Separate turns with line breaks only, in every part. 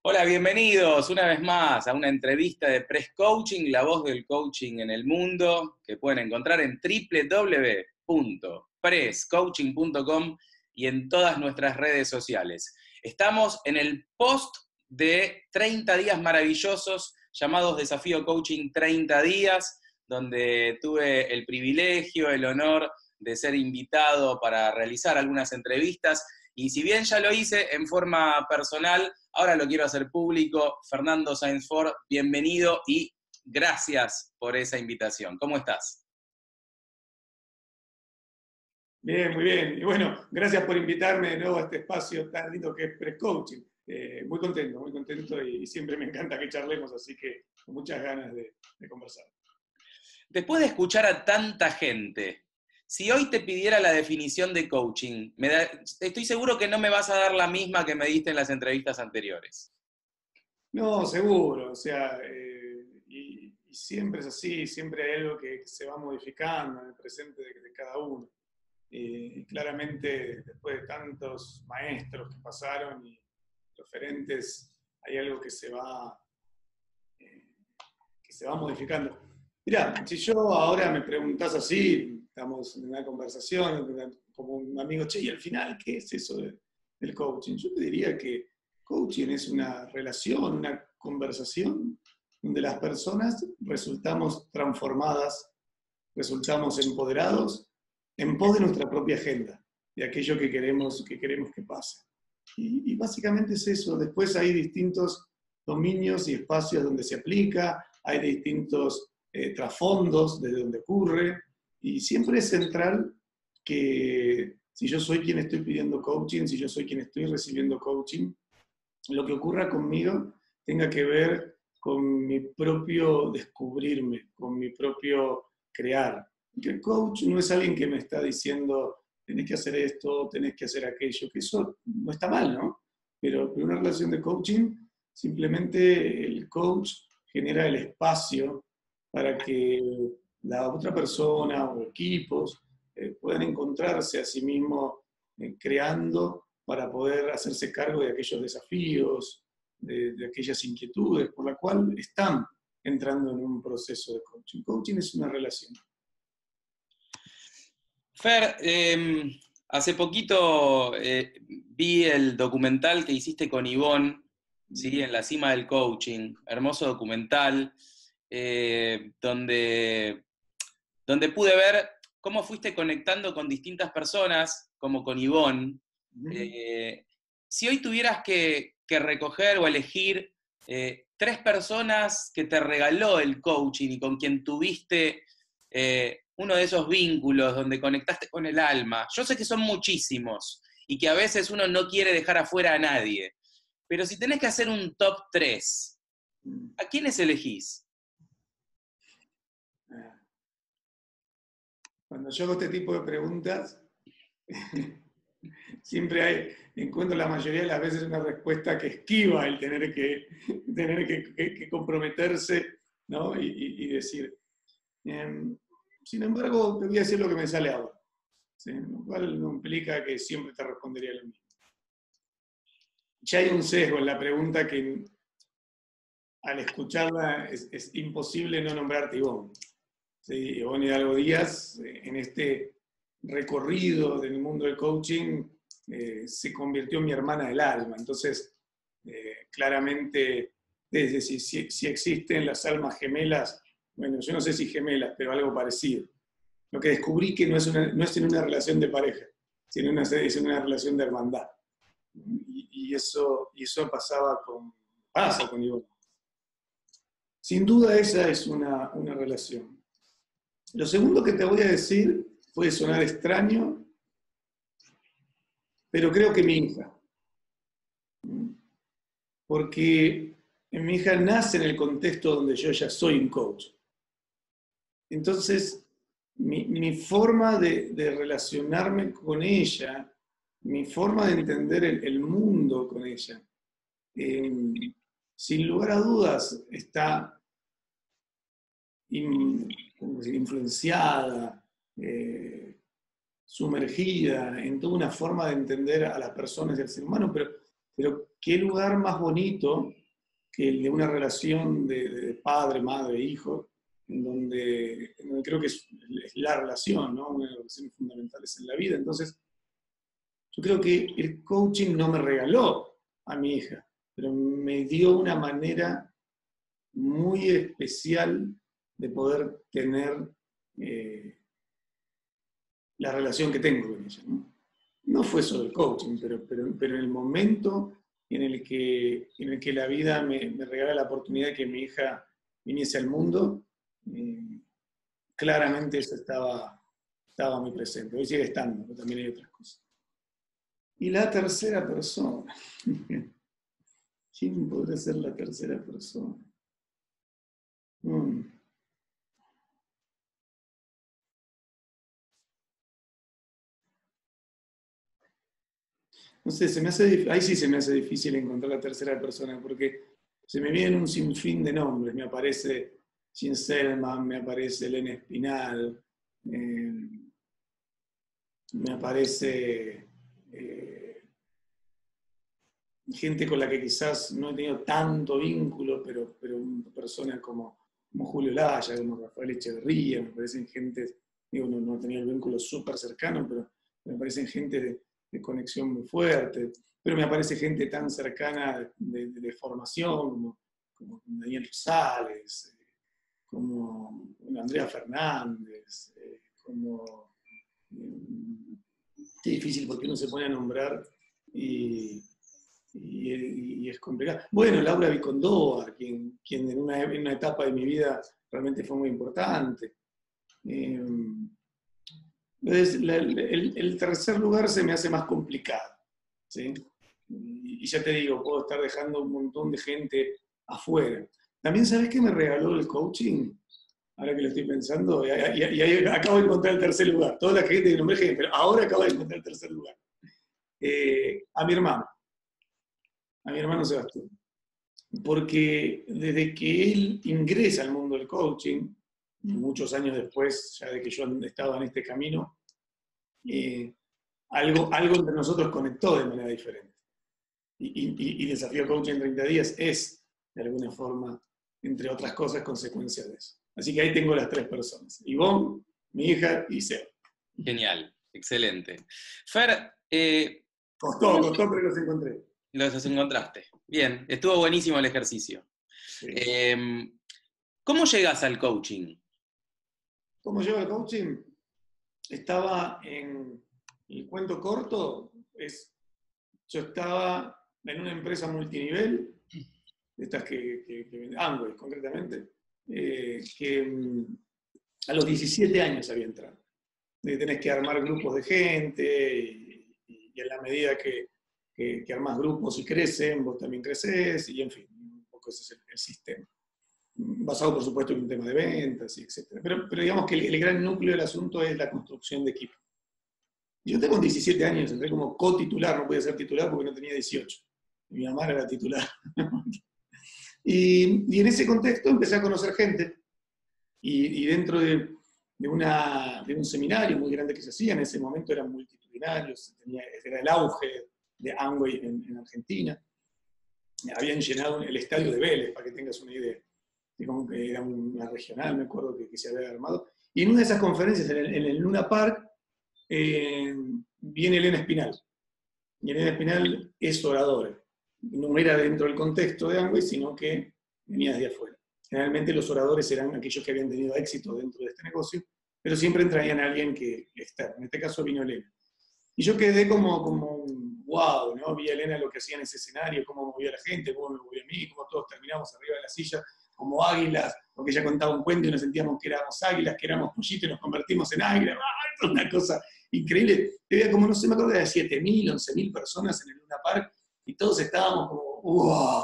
Hola, bienvenidos una vez más a una entrevista de Press Coaching, la voz del coaching en el mundo, que pueden encontrar en www.presscoaching.com y en todas nuestras redes sociales. Estamos en el post de 30 días maravillosos llamados Desafío Coaching 30 días, donde tuve el privilegio, el honor de ser invitado para realizar algunas entrevistas. Y si bien ya lo hice en forma personal, ahora lo quiero hacer público. Fernando Sáenz Ford, bienvenido y gracias por esa invitación. ¿Cómo estás?
Bien, muy bien. Y bueno, gracias por invitarme de nuevo a este espacio tan lindo que es Press Coaching. Muy contento y siempre me encanta que charlemos, así que con muchas ganas de conversar.
Después de escuchar a tanta gente, si hoy te pidiera la definición de coaching, estoy seguro que no me vas a dar la misma que me diste en las entrevistas anteriores.
No, seguro, o sea, y siempre es así, siempre hay algo que se va modificando en el presente de cada uno. Claramente, después de tantos maestros que pasaron y referentes, hay algo que se va modificando. Mirá, si yo ahora me preguntás así, estamos en una conversación, como un amigo, che, y al final, ¿qué es eso del coaching? Yo te diría que coaching es una relación, una conversación donde las personas resultamos transformadas, resultamos empoderados en pos de nuestra propia agenda, de aquello que queremos que pase. Y básicamente es eso. Después hay distintos dominios y espacios donde se aplica, hay distintos trasfondos desde donde ocurre, y siempre es central que si yo soy quien estoy pidiendo coaching, si yo soy quien estoy recibiendo coaching, lo que ocurra conmigo tenga que ver con mi propio descubrirme, con mi propio crear. Que el coach no es alguien que me está diciendo tenés que hacer esto, tenés que hacer aquello, que eso no está mal, ¿no? Pero una relación de coaching, simplemente el coach genera el espacio para que la otra persona o equipos puedan encontrarse a sí mismos creando para poder hacerse cargo de aquellos desafíos, de aquellas inquietudes por la cual están entrando en un proceso de coaching. Coaching es una relación.
Fer, hace poquito vi el documental que hiciste con Ivonne, ¿sí? En la cima del coaching, hermoso documental, donde pude ver cómo fuiste conectando con distintas personas, como con Ivonne. Eh, si hoy tuvieras que recoger o elegir 3 personas que te regaló el coaching y con quien tuviste uno de esos vínculos donde conectaste con el alma, yo sé que son muchísimos y que a veces uno no quiere dejar afuera a nadie, pero si tenés que hacer un top 3, ¿a quiénes elegís?
Cuando yo hago este tipo de preguntas, encuentro la mayoría de las veces una respuesta que esquiva el tener que comprometerse, ¿no? Y decir. Sin embargo, te voy a decir lo que me sale ahora, ¿sí? Lo cual no implica que siempre te respondería lo mismo. Ya hay un sesgo en la pregunta que al escucharla es imposible no nombrarte Ivonne. ¿Sí? Ivonne Hidalgo Díaz, en este recorrido del mundo del coaching, se convirtió en mi hermana del alma. Entonces, claramente, desde si existen las almas gemelas, bueno, yo no sé si gemelas, pero algo parecido. Lo que descubrí que no es en una relación de pareja, sino es en una relación de hermandad. Y eso pasa con Ivonne. Sin duda esa es una relación. Lo segundo que te voy a decir puede sonar extraño, pero creo que mi hija. Porque mi hija nace en el contexto donde yo ya soy un coach. Entonces, mi forma de relacionarme con ella, mi forma de entender el mundo con ella, sin lugar a dudas está influenciada, sumergida en toda una forma de entender a las personas y al ser humano, pero Pero qué lugar más bonito que el de una relación de padre, madre, hijo, en donde creo que es la relación, ¿no? Una de las relaciones fundamentales en la vida. Entonces, yo creo que el coaching no me regaló a mi hija, pero me dio una manera muy especial de poder tener la relación que tengo con ella, ¿no? No fue solo el coaching, pero en el momento en el que la vida me regala la oportunidad de que mi hija viniese al mundo, claramente eso estaba muy presente. Hoy sigue estando, pero también hay otras cosas. Y la tercera persona. ¿Quién podría ser la tercera persona? No sé, ahí sí se me hace difícil encontrar la tercera persona, porque se me vienen un sinfín de nombres. Me aparece Gene Selman, me aparece Elena Espinal, me aparece gente con la que quizás no he tenido tanto vínculo, pero personas como Julio Laya, como Rafael Echeverría, me parecen gente, digo, no he tenido el vínculo súper cercano, pero me parecen gente de conexión muy fuerte, pero me aparece gente tan cercana de formación, como Daniel Rosales, como Andrea Fernández, como... Qué difícil porque uno se pone a nombrar y es complicado. Bueno, Laura Vicondoa, quien en una etapa de mi vida realmente fue muy importante. Entonces, el tercer lugar se me hace más complicado, ¿sí? Y ya te digo, puedo estar dejando un montón de gente afuera. También, ¿sabes qué me regaló el coaching? Ahora que lo estoy pensando, y ahí acabo de encontrar el tercer lugar. Toda la gente que nombré gente, pero ahora acabo de encontrar el tercer lugar. A mi hermano Sebastián. Porque desde que él ingresa al mundo del coaching, muchos años después, ya de que yo estaba en este camino, algo entre nosotros conectó de manera diferente. Y Desafío Coaching en 30 días es, de alguna forma, entre otras cosas, consecuencia de eso. Así que ahí tengo las tres personas: Ivonne, mi hija y Seba.
Genial, excelente. Fer,
costó, pero los encontré.
Los encontraste. Bien, estuvo buenísimo el ejercicio.
Sí.
¿Cómo llegas al coaching?
¿Cómo llego al coaching? Estaba en el cuento corto, yo estaba en una empresa multinivel, estas que Amway concretamente, que a los 17 años había entrado. Tenés que armar grupos de gente y en la medida que armás grupos y crecen, vos también creces, y en fin, un poco ese es el sistema. Basado, por supuesto, en un tema de ventas, etc. Pero digamos que el gran núcleo del asunto es la construcción de equipo. Yo tengo 17 años, entré como co-titular, no podía ser titular porque no tenía 18. Mi mamá era la titular. y en ese contexto empecé a conocer gente, y dentro de un seminario muy grande que se hacía, en ese momento eran multitudinarios, era el auge de Amway en Argentina, habían llenado el estadio de Vélez, para que tengas una idea. Como que era una regional, me acuerdo que se había armado. Y en una de esas conferencias, en el Luna Park, viene Elena Espinal. Y Elena Espinal es oradora. No era dentro del contexto de Amway, sino que venía de afuera. Generalmente los oradores eran aquellos que habían tenido éxito dentro de este negocio, pero siempre traían a alguien que externo. En este caso vino Elena. Y yo quedé como wow, ¿no? Vi a Elena lo que hacía en ese escenario, cómo movía a la gente, cómo me movía a mí, cómo todos terminamos arriba de la silla como águilas, porque ella contaba un cuento y nos sentíamos que éramos águilas, que éramos pollitos y nos convertimos en águilas. ¡Ah! Una cosa increíble. Había como, no sé, me acuerdo de 7.000, 11.000 personas en el Luna Park y todos estábamos como wow.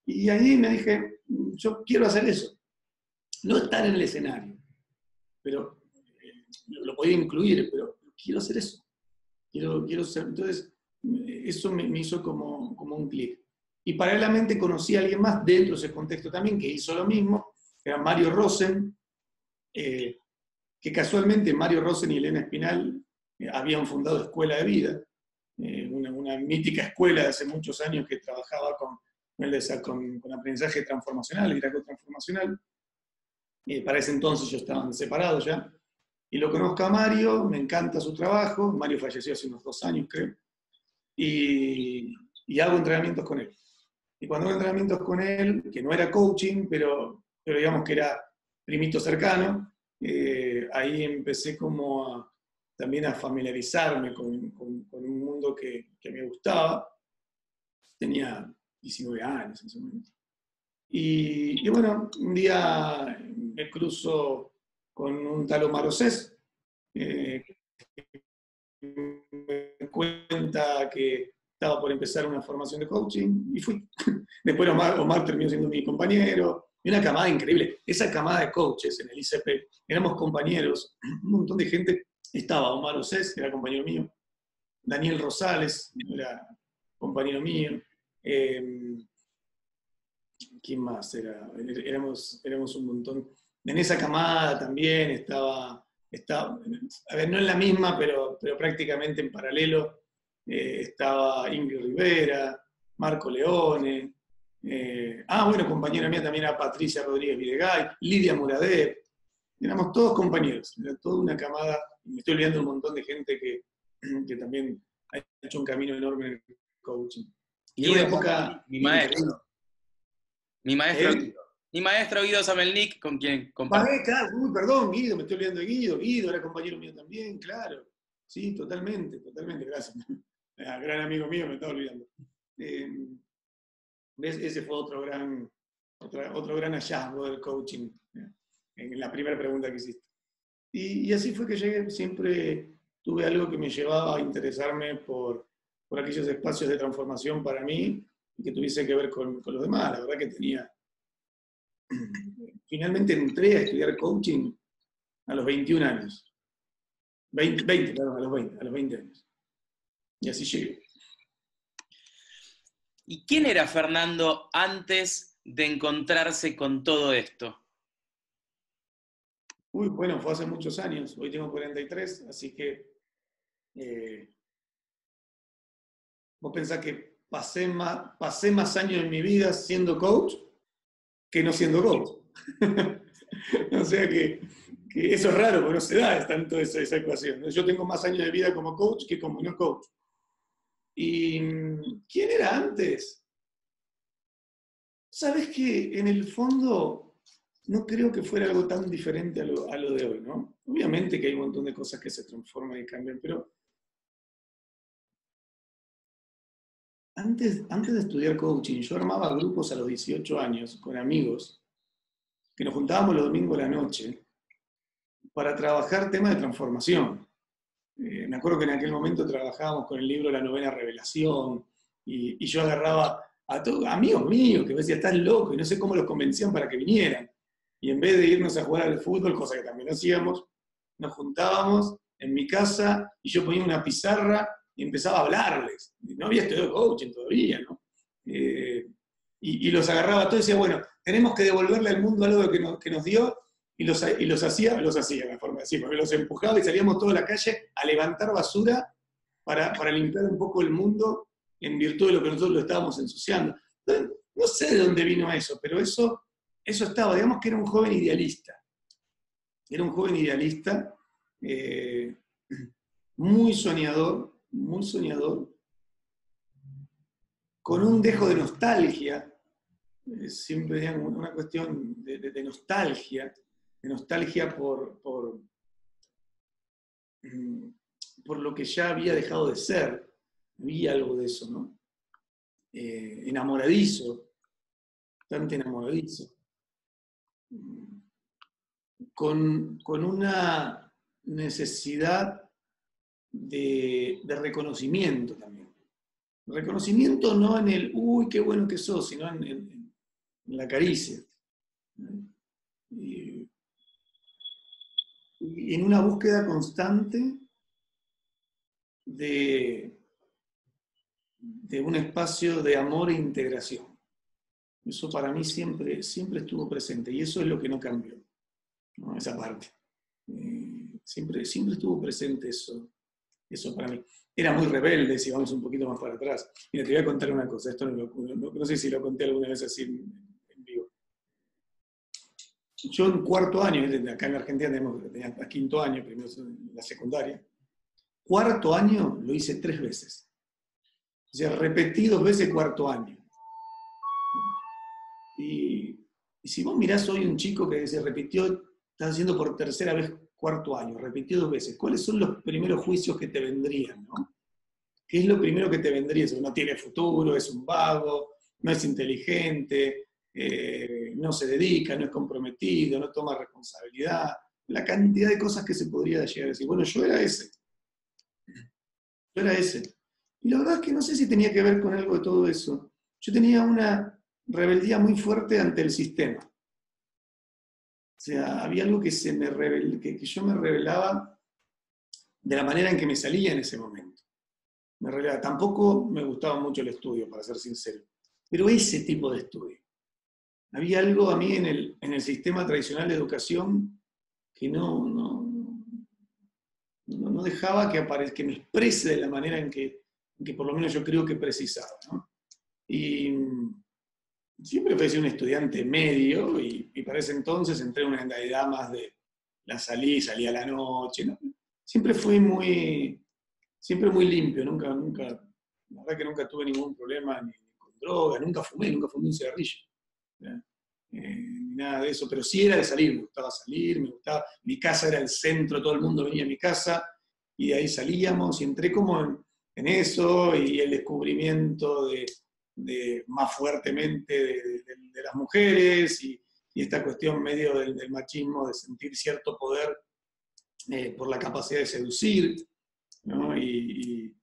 Y ahí me dije, yo quiero hacer eso. No estar en el escenario, pero lo podía incluir, pero quiero hacer eso. Quiero ser. Entonces, eso me hizo como un clic. Y paralelamente conocí a alguien más dentro de ese contexto también que hizo lo mismo, que era Mario Rosen, que casualmente Mario Rosen y Elena Espinal habían fundado Escuela de Vida, una mítica escuela de hace muchos años que trabajaba con aprendizaje transformacional, liderazgo transformacional. Para ese entonces yo estaban separados ya. Y lo conozco a Mario, me encanta su trabajo. Mario falleció hace unos 2 años, creo. Y hago entrenamientos con él. Y cuando hago entrenamientos con él, que no era coaching, pero digamos que era primito cercano, ahí empecé como también a familiarizarme con un mundo que me gustaba. Tenía 19 años en ese momento. Y bueno, un día me cruzo con un tal Omar Océs, me cuenta que estaba por empezar una formación de coaching y fui. Después Omar terminó siendo mi compañero. Y una camada increíble. Esa camada de coaches en el ICP, éramos compañeros, un montón de gente. Estaba Omar Océs, que era compañero mío. Daniel Rosales, era compañero mío. ¿Quién más era? Éramos un montón. En esa camada también estaba, a ver, no en la misma, pero prácticamente en paralelo, estaba Ingrid Rivera, Marco Leone, bueno, compañera mía también era Patricia Rodríguez Videgaray, Lidia Murader, éramos todos compañeros, era toda una camada, me estoy olvidando un montón de gente que también ha hecho un camino enorme en el coaching. Y una época
mi maestro.
¿Eh?
Mi maestro Guido Samelnik, con quien compartí.
Claro, perdón, Guido, me estoy olvidando de Guido. Guido era compañero mío también, claro. Sí, totalmente, gracias. Gran amigo mío, me estaba olvidando. ¿Ves? Ese fue otro gran hallazgo del coaching, en la primera pregunta que hiciste. Y así fue que llegué, siempre tuve algo que me llevaba a interesarme por aquellos espacios de transformación para mí y que tuviese que ver con los demás. La verdad que finalmente entré a estudiar coaching a los 21 años. 20, perdón, a los 20 años. Y así llegué.
¿Y quién era Fernando antes de encontrarse con todo esto?
Bueno, fue hace muchos años. Hoy tengo 43, así que vos pensás que pasé más años en mi vida siendo coach que no siendo coach. O sea que eso es raro, porque no se da tanto esa ecuación. Yo tengo más años de vida como coach que como no coach. ¿Y quién era antes? Sabes que en el fondo no creo que fuera algo tan diferente a lo de hoy, ¿no? Obviamente que hay un montón de cosas que se transforman y cambian, pero antes de estudiar coaching, yo armaba grupos a los 18 años con amigos que nos juntábamos los domingos a la noche para trabajar temas de transformación. Me acuerdo que en aquel momento trabajábamos con el libro La Novena Revelación y yo agarraba a todos amigos míos que me decían, estás loco, y no sé cómo los convencían para que vinieran. Y en vez de irnos a jugar al fútbol, cosa que también hacíamos, nos juntábamos en mi casa y yo ponía una pizarra y empezaba a hablarles. No había estudiado coaching todavía, ¿no? Y los agarraba a todos y decía, bueno, tenemos que devolverle al mundo algo que nos dio, y los hacía, la forma de decir, porque los empujaba y salíamos toda la calle a levantar basura para limpiar un poco el mundo en virtud de lo que nosotros lo estábamos ensuciando. No sé de dónde vino eso, pero eso estaba, digamos que era un joven idealista. Era un joven idealista, muy soñador, con un dejo de nostalgia, siempre digamos, una cuestión de nostalgia por lo que ya había dejado de ser. Había algo de eso, ¿no? Enamoradizo, bastante enamoradizo. Con una necesidad de reconocimiento también. Reconocimiento no en el, uy, qué bueno que sos, sino en la caricia. Y en una búsqueda constante de un espacio de amor e integración. Eso para mí siempre estuvo presente y eso es lo que no cambió, ¿no? Esa parte. Siempre estuvo presente eso. Eso para mí. Era muy rebelde, si vamos un poquito más para atrás. Mira, te voy a contar una cosa, esto no sé si lo conté alguna vez así en vivo. Yo en cuarto año, acá en Argentina tenía hasta quinto año, primero en la secundaria, cuarto año lo hice 3 veces. O sea, repetí 2 veces cuarto año. Y si vos mirás hoy un chico que se repitió, está haciendo por tercera vez cuarto año, repitió 2 veces, ¿cuáles son los primeros juicios que te vendrían, no? ¿Qué es lo primero que te vendría? Si no tiene futuro, es un vago, no es inteligente, no se dedica, no es comprometido, no toma responsabilidad, la cantidad de cosas que se podría llegar a decir. Bueno, yo era ese. Yo era ese. Y la verdad es que no sé si tenía que ver con algo de todo eso. Yo tenía una rebeldía muy fuerte ante el sistema. O sea, había algo que, que yo me rebelaba de la manera en que me salía en ese momento. Me rebelaba. Tampoco me gustaba mucho el estudio, para ser sincero. Pero ese tipo de estudio. Había algo a mí en el sistema tradicional de educación que no dejaba que me exprese de la manera en que por lo menos yo creo que precisaba, ¿no? Y siempre fui un estudiante medio y para ese entonces entré en una edad más de salí a la noche, ¿no? Siempre fui siempre muy limpio, la verdad que nunca tuve ningún problema ni con droga, nunca fumé un cigarrillo, ¿ya? Ni nada de eso, pero sí era de salir, me gustaba salir, mi casa era el centro, todo el mundo venía a mi casa, y de ahí salíamos, y entré como en eso, y el descubrimiento más fuertemente de las mujeres, y esta cuestión medio del machismo, de sentir cierto poder por la capacidad de seducir, ¿no? Y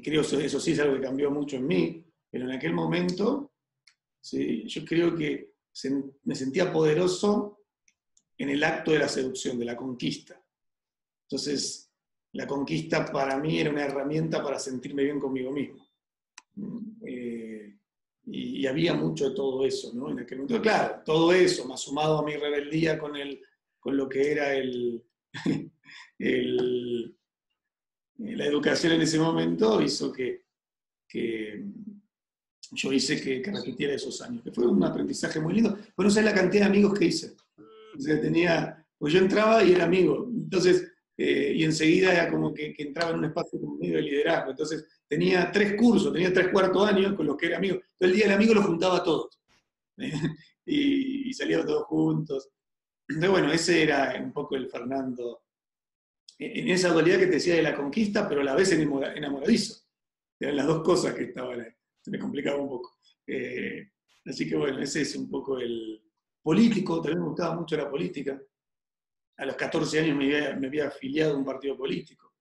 creo que eso sí es algo que cambió mucho en mí, pero en aquel momento, ¿sí? Yo creo que me sentía poderoso en el acto de la seducción, de la conquista. Entonces, la conquista para mí era una herramienta para sentirme bien conmigo mismo. Y había mucho de todo eso, ¿no? En aquel momento, claro, todo eso, más sumado a mi rebeldía con lo que era la educación en ese momento, hizo que yo hice que repitiera esos años, que fue un aprendizaje muy lindo. Pero no sabes la cantidad de amigos que hice. O sea, pues yo entraba y era amigo, entonces, y enseguida era como que entraba en un espacio como medio de liderazgo. Entonces, tenía 3 cursos, tenía 3 cuartos años con los que era amigo. Todo el día el amigo los juntaba a todos. Y salíamos todos juntos. Entonces, bueno, ese era un poco el Fernando, en esa dualidad que te decía de la conquista, pero a la vez enamoradizo. Eran las 2 cosas que estaban ahí. Se me complicaba un poco. Así que bueno, ese es un poco el político. También me gustaba mucho la política. A los 14 años me había afiliado a un partido político.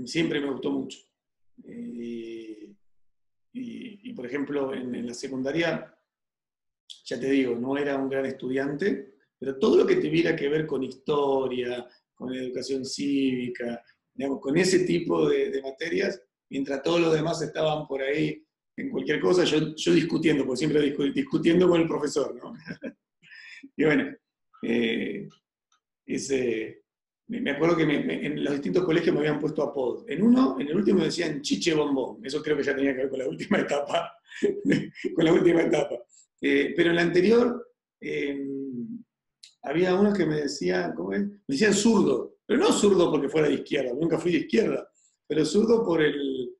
Siempre me gustó mucho. Y por ejemplo, en la secundaria, ya te digo, no era un gran estudiante, pero todo lo que tuviera que ver con historia, con educación cívica, digamos, con ese tipo de materias, mientras todos los demás estaban por ahí en cualquier cosa, yo discutiendo, porque siempre discutiendo con el profesor, ¿no? Y bueno, me acuerdo que en los distintos colegios me habían puesto apodos. En el último me decían Chiche Bombón, eso creo que ya tenía que ver con la última etapa, pero en la anterior había unos que me decían, ¿cómo es? Me decían zurdo, pero no zurdo porque fuera de izquierda, nunca fui de izquierda, pero zurdo por el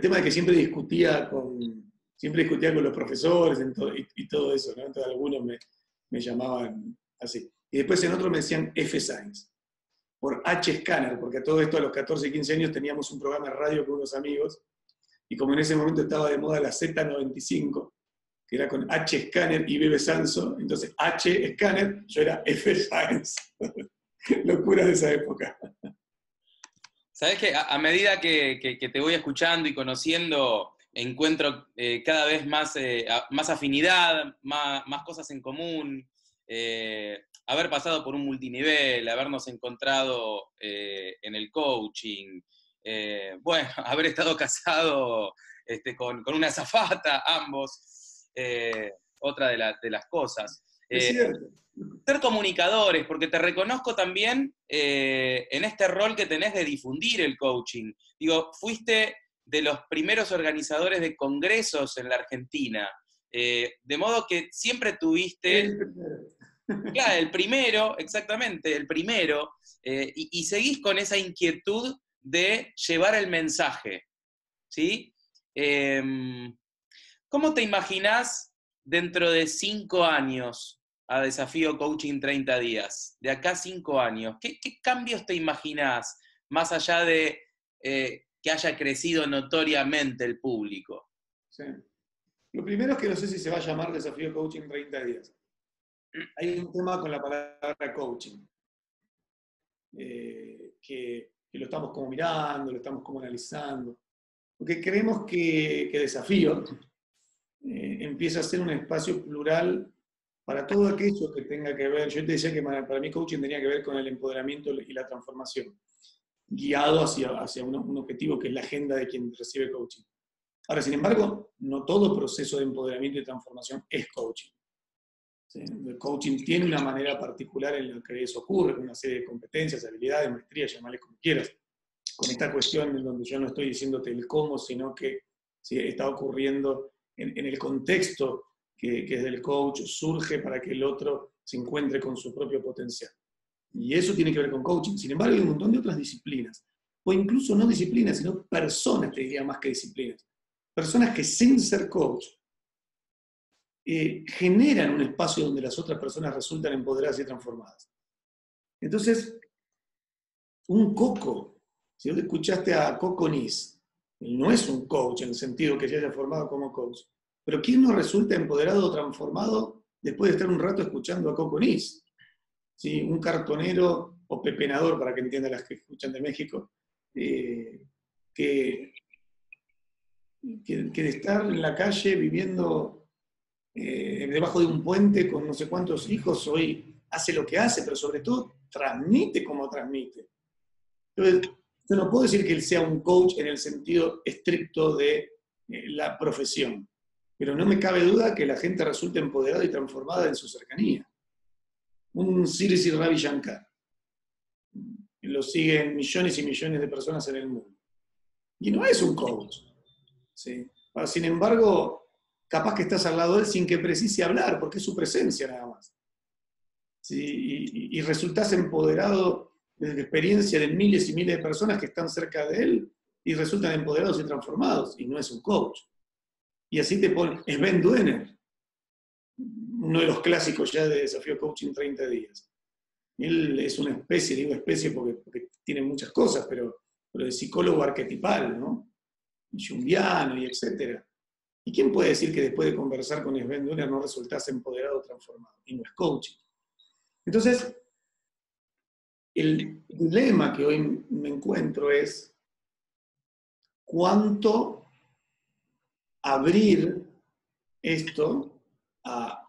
tema de que siempre discutía con los profesores y todo eso, ¿no? Entonces algunos me llamaban así. Y después en otro me decían F-Science, por H-Scanner, porque a todo esto a los 14 y 15 años teníamos un programa de radio con unos amigos, y como en ese momento estaba de moda la Z95, que era con H-Scanner y Bebe Sanso, entonces H-Scanner, yo era F-Science. Locura de esa época.
Sabés que a medida que te voy escuchando y conociendo, encuentro cada vez más afinidad, más cosas en común. Haber pasado por un multinivel, habernos encontrado en el coaching, bueno, haber estado casado con una azafata, ambos, otra de las cosas.
Es cierto.
ser comunicadores, porque te reconozco también en este rol que tenés de difundir el coaching. Digo, fuiste de los primeros organizadores de congresos en la Argentina, de modo que siempre tuviste... Claro, el primero, exactamente, el primero, y seguís con esa inquietud de llevar el mensaje, ¿sí? ¿Cómo te imaginás dentro de 5 años a Desafío Coaching 30 días? De acá a 5 años, ¿qué cambios te imaginás más allá de que haya crecido notoriamente el público?
Sí. Lo primero es que no sé si se va a llamar Desafío Coaching 30 días. Hay un tema con la palabra coaching, que lo estamos como mirando, lo estamos como analizando, porque creemos que Desafío empieza a ser un espacio plural para todo aquello que tenga que ver. Yo te decía que para mí coaching tenía que ver con el empoderamiento y la transformación, guiado hacia un objetivo que es la agenda de quien recibe coaching. Ahora, sin embargo, no todo proceso de empoderamiento y transformación es coaching. ¿Sí? El coaching tiene una manera particular en la que eso ocurre, con una serie de competencias, habilidades, maestrías, llamarle como quieras, con esta cuestión en donde yo no estoy diciéndote el cómo, sino que ¿sí? Está ocurriendo en el contexto que es del coach, surge para que el otro se encuentre con su propio potencial. Y eso tiene que ver con coaching. Sin embargo, hay un montón de otras disciplinas, o incluso no disciplinas, sino personas, te diría más que disciplinas. Personas que sin ser coach generan un espacio donde las otras personas resultan empoderadas y transformadas. Entonces, un Coco, si vos escuchaste a Coco Nice, él no es un coach en el sentido que se haya formado como coach, pero ¿quién no resulta empoderado o transformado después de estar un rato escuchando a Coco Nice? ¿Sí? Un cartonero o pepenador, para que entiendan las que escuchan de México, que de estar en la calle viviendo debajo de un puente con no sé cuántos hijos, hoy hace lo que hace, pero sobre todo transmite como transmite. Entonces, yo no puedo decir que él sea un coach en el sentido estricto de la profesión, pero no me cabe duda que la gente resulta empoderada y transformada en su cercanía. Un Sri Ravi Shankar, lo siguen millones y millones de personas en el mundo. Y no es un coach. ¿Sí? Sin embargo, capaz que estás al lado de él sin que precise hablar, porque es su presencia nada más. ¿Sí? Y resultás empoderado de la experiencia de miles y miles de personas que están cerca de él y resultan empoderados y transformados, y no es un coach. Y así te pone, es Ben Duener, uno de los clásicos ya de Desafío Coaching 30 días. Él es una especie, digo especie porque tiene muchas cosas, pero de psicólogo arquetipal, ¿no? Jungiano y etcétera. ¿Y quién puede decir que después de conversar con Sven Duner no resultase empoderado o transformado? Y no es coaching. Entonces, el dilema que hoy me encuentro es cuánto abrir esto a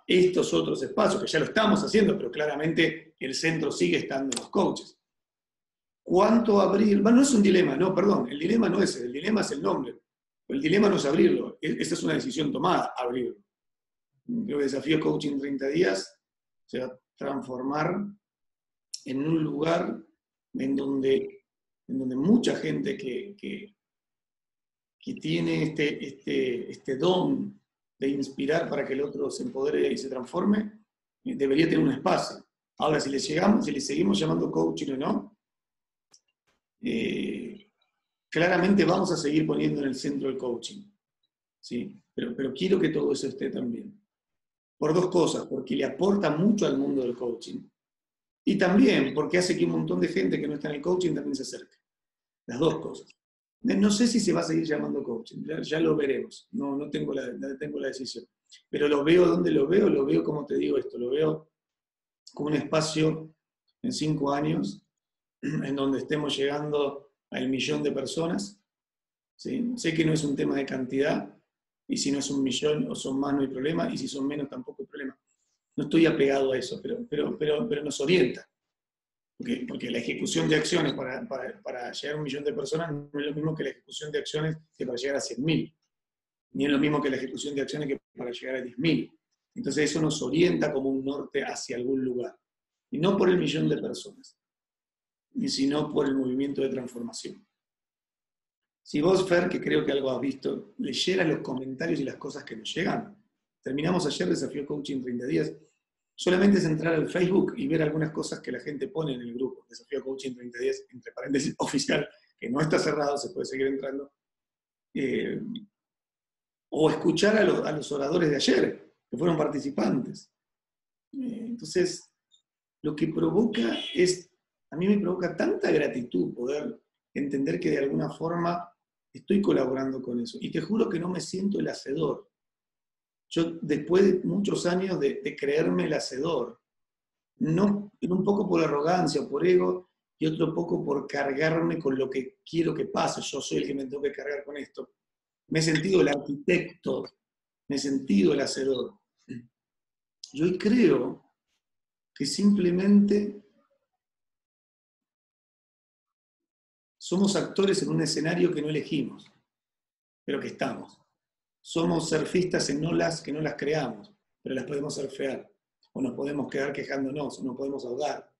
estos otros espacios, que ya lo estamos haciendo, pero claramente el centro sigue estando en los coaches. ¿Cuánto abrir? Bueno, no es un dilema, no, perdón, el dilema no es ese, el dilema es el nombre. El dilema no es abrirlo, esa es una decisión tomada, abrirlo. Creo que Desafío Coaching 30 días se va a transformar en un lugar en donde mucha gente que tiene este don de inspirar para que el otro se empodere y se transforme, debería tener un espacio. Ahora, si le seguimos llamando coaching o no, claramente vamos a seguir poniendo en el centro el coaching, ¿sí? Pero quiero que todo eso esté también. Por dos cosas, porque le aporta mucho al mundo del coaching y también porque hace que un montón de gente que no está en el coaching también se acerque. Las dos cosas. No sé si se va a seguir llamando coaching, ya lo veremos, no tengo la decisión. Pero lo veo, ¿dónde lo veo? Lo veo, como te digo esto, lo veo como un espacio en 5 años en donde estemos llegando al 1.000.000 de personas. ¿Sí? Sé que no es un tema de cantidad, y si no es 1.000.000 o son más no hay problema, y si son menos tampoco hay problema. No estoy apegado a eso, pero nos orienta. Porque la ejecución de acciones para llegar a 1.000.000 de personas no es lo mismo que la ejecución de acciones que para llegar a 100.000. Ni es lo mismo que la ejecución de acciones que para llegar a 10.000. Entonces eso nos orienta como un norte hacia algún lugar. Y no por el millón de personas, sino por el movimiento de transformación. Si vos, Fer, que creo que algo has visto, leyeras los comentarios y las cosas que nos llegan, terminamos ayer Desafío Coaching 30 días, solamente es entrar al Facebook y ver algunas cosas que la gente pone en el grupo, Desafío Coaching 30 días, entre paréntesis, oficial, que no está cerrado, se puede seguir entrando, o escuchar a los oradores de ayer, que fueron participantes. Entonces, lo que provoca es, a mí me provoca tanta gratitud poder entender que de alguna forma estoy colaborando con eso. Y te juro que no me siento el hacedor. Yo, después de muchos años de creerme el hacedor, no, un poco por arrogancia o por ego, y otro poco por cargarme con lo que quiero que pase. Yo soy el que me tengo que cargar con esto. Me he sentido el arquitecto, me he sentido el hacedor. Yo hoy creo que simplemente somos actores en un escenario que no elegimos, pero que estamos. Somos surfistas en olas que no las creamos, pero las podemos surfear. O nos podemos quedar quejándonos, o nos podemos ahogar,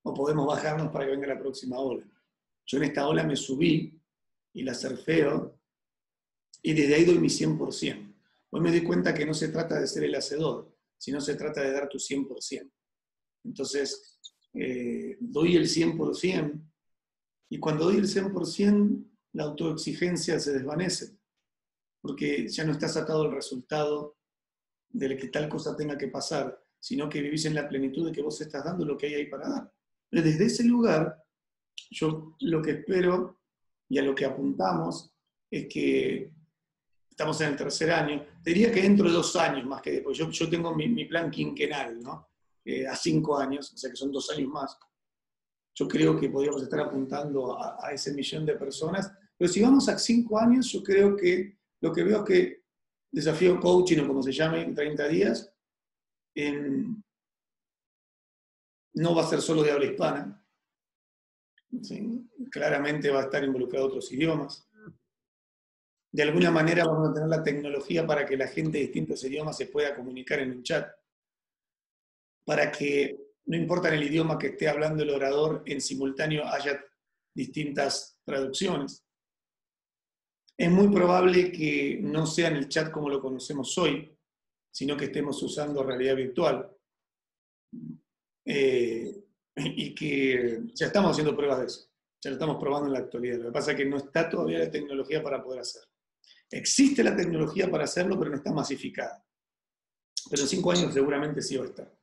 o podemos bajarnos para que venga la próxima ola. Yo en esta ola me subí y la surfeo, y desde ahí doy mi 100%. Hoy me doy cuenta que no se trata de ser el hacedor, sino se trata de dar tu 100%. Entonces, doy el 100%, y cuando doy el 100%, la autoexigencia se desvanece, porque ya no estás atado al resultado de que tal cosa tenga que pasar, sino que vivís en la plenitud de que vos estás dando lo que hay ahí para dar. Desde ese lugar, yo lo que espero y a lo que apuntamos es que estamos en el tercer año, te diría que dentro de 2 años más que después, yo tengo mi plan quinquenal, ¿no? A 5 años, o sea que son 2 años más. Yo creo que podríamos estar apuntando a ese millón de personas, pero si vamos a 5 años, yo creo que lo que veo es que Desafío Coaching, o como se llame, en 30 días, no va a ser solo de habla hispana. ¿Sí? Claramente va a estar involucrado otros idiomas. De alguna manera vamos a tener la tecnología para que la gente de distintos idiomas se pueda comunicar en un chat. Para que, no importa en el idioma que esté hablando el orador, en simultáneo haya distintas traducciones. Es muy probable que no sea en el chat como lo conocemos hoy, sino que estemos usando realidad virtual. Y que ya estamos haciendo pruebas de eso. Ya lo estamos probando en la actualidad. Lo que pasa es que no está todavía la tecnología para poder hacerlo. Existe la tecnología para hacerlo, pero no está masificada. Pero en 5 años seguramente sí va a estar.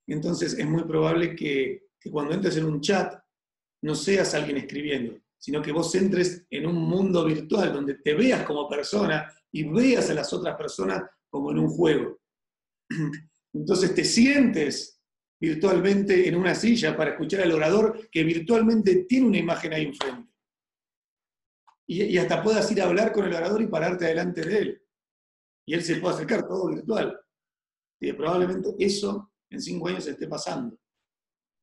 Entonces es muy probable que cuando entres en un chat no seas alguien escribiendo, sino que vos entres en un mundo virtual donde te veas como persona y veas a las otras personas como en un juego. Entonces te sientes virtualmente en una silla para escuchar al orador que virtualmente tiene una imagen ahí enfrente. Y hasta puedas ir a hablar con el orador y pararte delante de él. Y él se puede acercar, todo virtual. Y probablemente eso en 5 años esté pasando.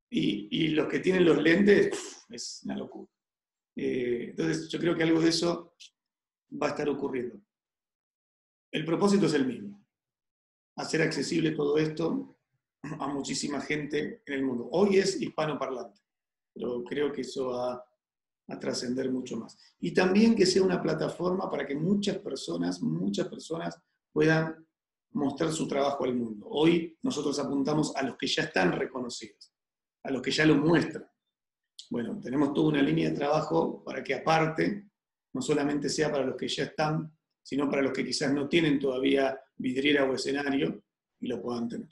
Y los que tienen los lentes, es una locura. Entonces yo creo que algo de eso va a estar ocurriendo. El propósito es el mismo. Hacer accesible todo esto a muchísima gente en el mundo. Hoy es hispanoparlante, pero creo que eso va a trascender mucho más. Y también que sea una plataforma para que muchas personas puedan mostrar su trabajo al mundo. Hoy nosotros apuntamos a los que ya están reconocidos, a los que ya lo muestran. Bueno, tenemos toda una línea de trabajo para que aparte, no solamente sea para los que ya están, sino para los que quizás no tienen todavía vidriera o escenario y lo puedan tener.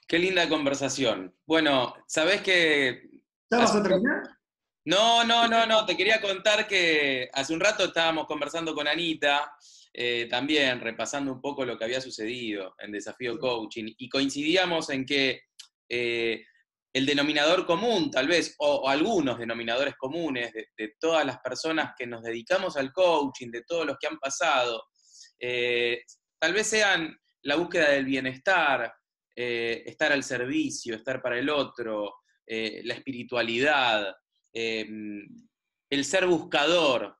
Qué linda conversación. Bueno, ¿sabés qué?
¿Ya vas a terminar?
No, te quería contar que hace un rato estábamos conversando con Anita, también repasando un poco lo que había sucedido en Desafío Coaching, y coincidíamos en que el denominador común, tal vez, o algunos denominadores comunes de todas las personas que nos dedicamos al coaching, de todos los que han pasado, tal vez sean la búsqueda del bienestar, estar al servicio, estar para el otro, la espiritualidad, el ser buscador.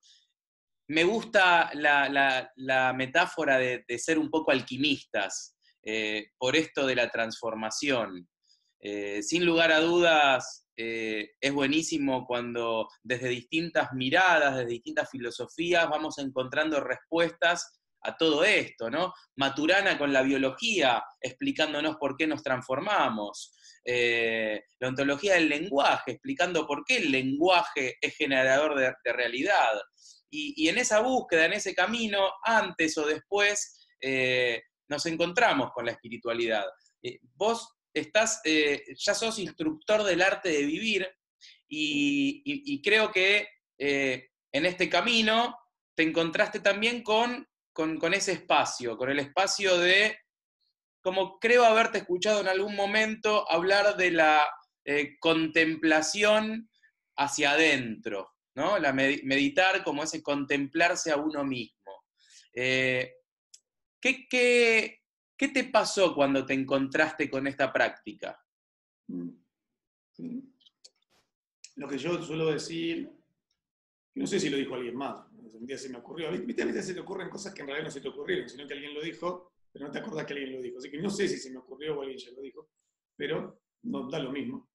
me gusta la metáfora de ser un poco alquimistas, por esto de la transformación. Sin lugar a dudas, es buenísimo cuando desde distintas miradas, desde distintas filosofías, vamos encontrando respuestas a todo esto, ¿no? Maturana con la biología, explicándonos por qué nos transformamos. La ontología del lenguaje, explicando por qué el lenguaje es generador de realidad. Y en esa búsqueda, en ese camino, antes o después, nos encontramos con la espiritualidad. Vos ya sos instructor del arte de vivir y creo que en este camino te encontraste también con ese espacio, con el espacio de, como creo haberte escuchado en algún momento, hablar de la contemplación hacia adentro, ¿no? Meditar como ese contemplarse a uno mismo. Eh, ¿Qué te pasó cuando te encontraste con esta práctica?
Sí. Lo que yo suelo decir, no sé si lo dijo alguien más, un día se me ocurrió, ¿viste? A veces se te ocurren cosas que en realidad no se te ocurrieron, sino que alguien lo dijo, pero no te acordás que alguien lo dijo. Así que no sé si se me ocurrió o alguien ya lo dijo, pero no da lo mismo.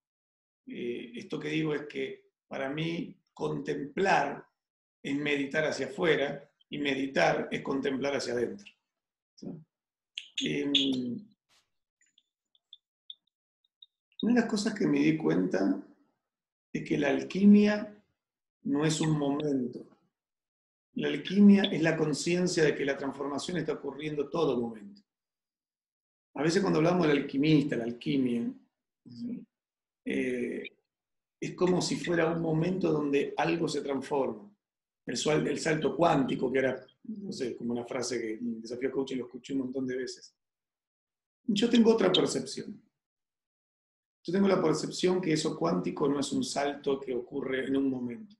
Esto que digo es que para mí contemplar es meditar hacia afuera y meditar es contemplar hacia adentro. ¿Sí? Una de las cosas que me di cuenta es que la alquimia no es un momento. La alquimia es la conciencia de que la transformación está ocurriendo todo momento. A veces cuando hablamos del alquimista, la alquimia, ¿sí? Es como si fuera un momento donde algo se transforma. El salto cuántico, que era, no sé, como una frase que en Desafío Coaching lo escuché un montón de veces. Yo tengo otra percepción. Yo tengo la percepción que eso cuántico no es un salto que ocurre en un momento,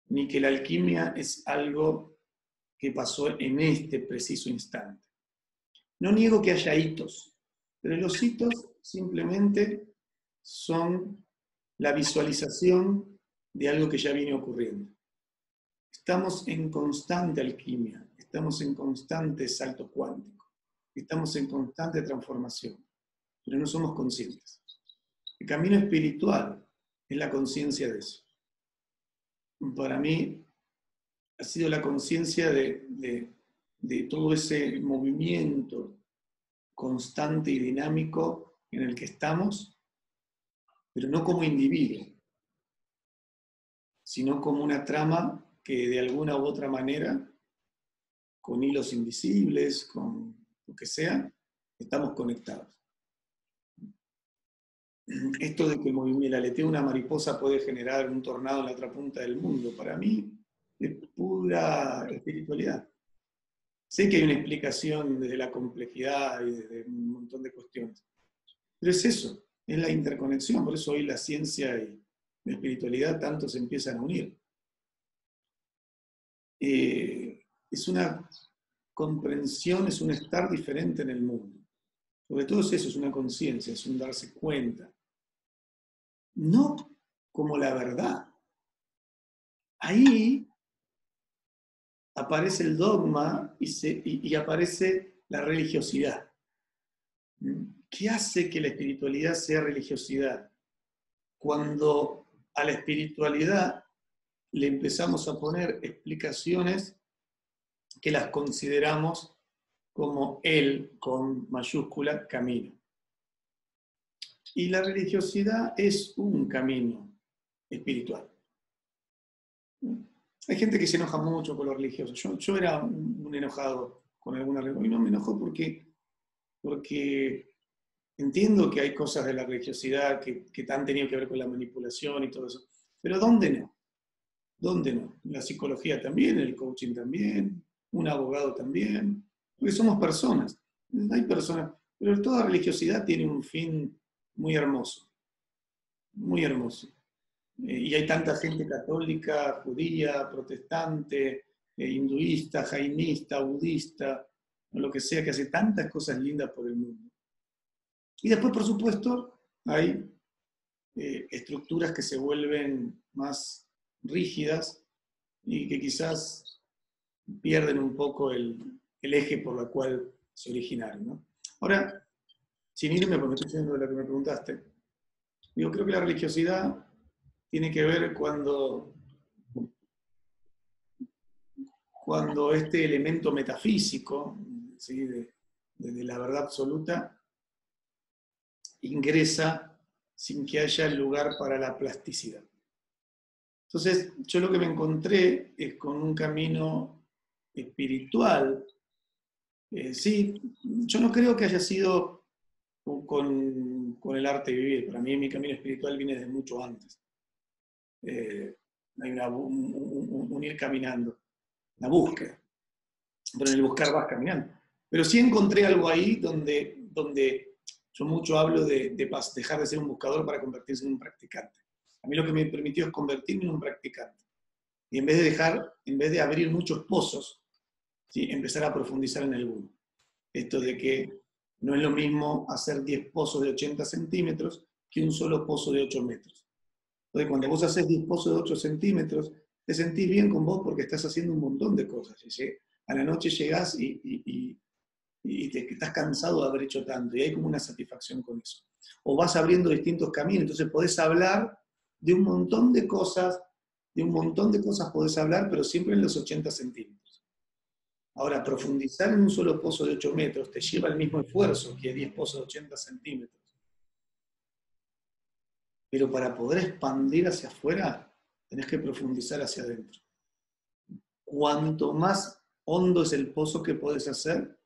ni que la alquimia es algo que pasó en este preciso instante. No niego que haya hitos, pero los hitos simplemente son la visualización de algo que ya viene ocurriendo. Estamos en constante alquimia, estamos en constante salto cuántico, estamos en constante transformación, pero no somos conscientes. El camino espiritual es la conciencia de eso. Para mí ha sido la conciencia de todo ese movimiento constante y dinámico en el que estamos, pero no como individuo, sino como una trama que de alguna u otra manera, con hilos invisibles, con lo que sea, estamos conectados. Esto de que el aleteo de una mariposa puede generar un tornado en la otra punta del mundo, para mí es pura espiritualidad. Sé que hay una explicación desde la complejidad y desde un montón de cuestiones, pero es eso, es la interconexión, por eso hoy la ciencia y la espiritualidad tanto se empiezan a unir. Es una comprensión, es un estar diferente en el mundo. Sobre todo es eso, es una conciencia, es un darse cuenta. No como la verdad. Ahí aparece el dogma y aparece la religiosidad. ¿Qué hace que la espiritualidad sea religiosidad? Cuando a la espiritualidad le empezamos a poner explicaciones que las consideramos como el, con mayúscula, camino. Y la religiosidad es un camino espiritual. Hay gente que se enoja mucho con lo religioso. Yo era un enojado con alguna religión. Y no me enojo porque entiendo que hay cosas de la religiosidad que han tenido que ver con la manipulación y todo eso. Pero ¿dónde no? ¿Dónde no? La psicología también, el coaching también, un abogado también. Porque somos personas. Hay personas. Pero toda religiosidad tiene un fin muy hermoso. Muy hermoso. Y hay tanta gente católica, judía, protestante, hinduista, jainista, budista, o lo que sea, que hace tantas cosas lindas por el mundo. Y después, por supuesto, hay estructuras que se vuelven más rígidas y que quizás pierden un poco el eje por el cual se originaron, ¿no? Ahora, sin irme, porque me estoy yendo de lo que me preguntaste, digo, creo que la religiosidad tiene que ver cuando este elemento metafísico, ¿sí? de la verdad absoluta, ingresa sin que haya lugar para la plasticidad. Entonces, yo lo que me encontré es con un camino espiritual. Sí, yo no creo que haya sido con el arte de vivir. Para mí mi camino espiritual viene desde mucho antes. Hay un ir caminando, una búsqueda. Pero en el buscar vas caminando. Pero sí encontré algo ahí donde yo mucho hablo de dejar de ser un buscador para convertirse en un practicante. A mí lo que me permitió es convertirme en un practicante. Y en vez de abrir muchos pozos, ¿sí? Empezar a profundizar en alguno. Esto de que no es lo mismo hacer 10 pozos de 80 centímetros que un solo pozo de 8 metros. Entonces, cuando vos haces 10 pozos de 8 centímetros, te sentís bien con vos porque estás haciendo un montón de cosas. A la noche llegás y estás cansado de haber hecho tanto, y hay como una satisfacción con eso. O vas abriendo distintos caminos, entonces podés hablar de un montón de cosas podés hablar, pero siempre en los 80 centímetros. Ahora, profundizar en un solo pozo de 8 metros te lleva el mismo esfuerzo que 10 pozos de 80 centímetros. Pero para poder expandir hacia afuera, tenés que profundizar hacia adentro. Cuanto más hondo es el pozo que podés hacer,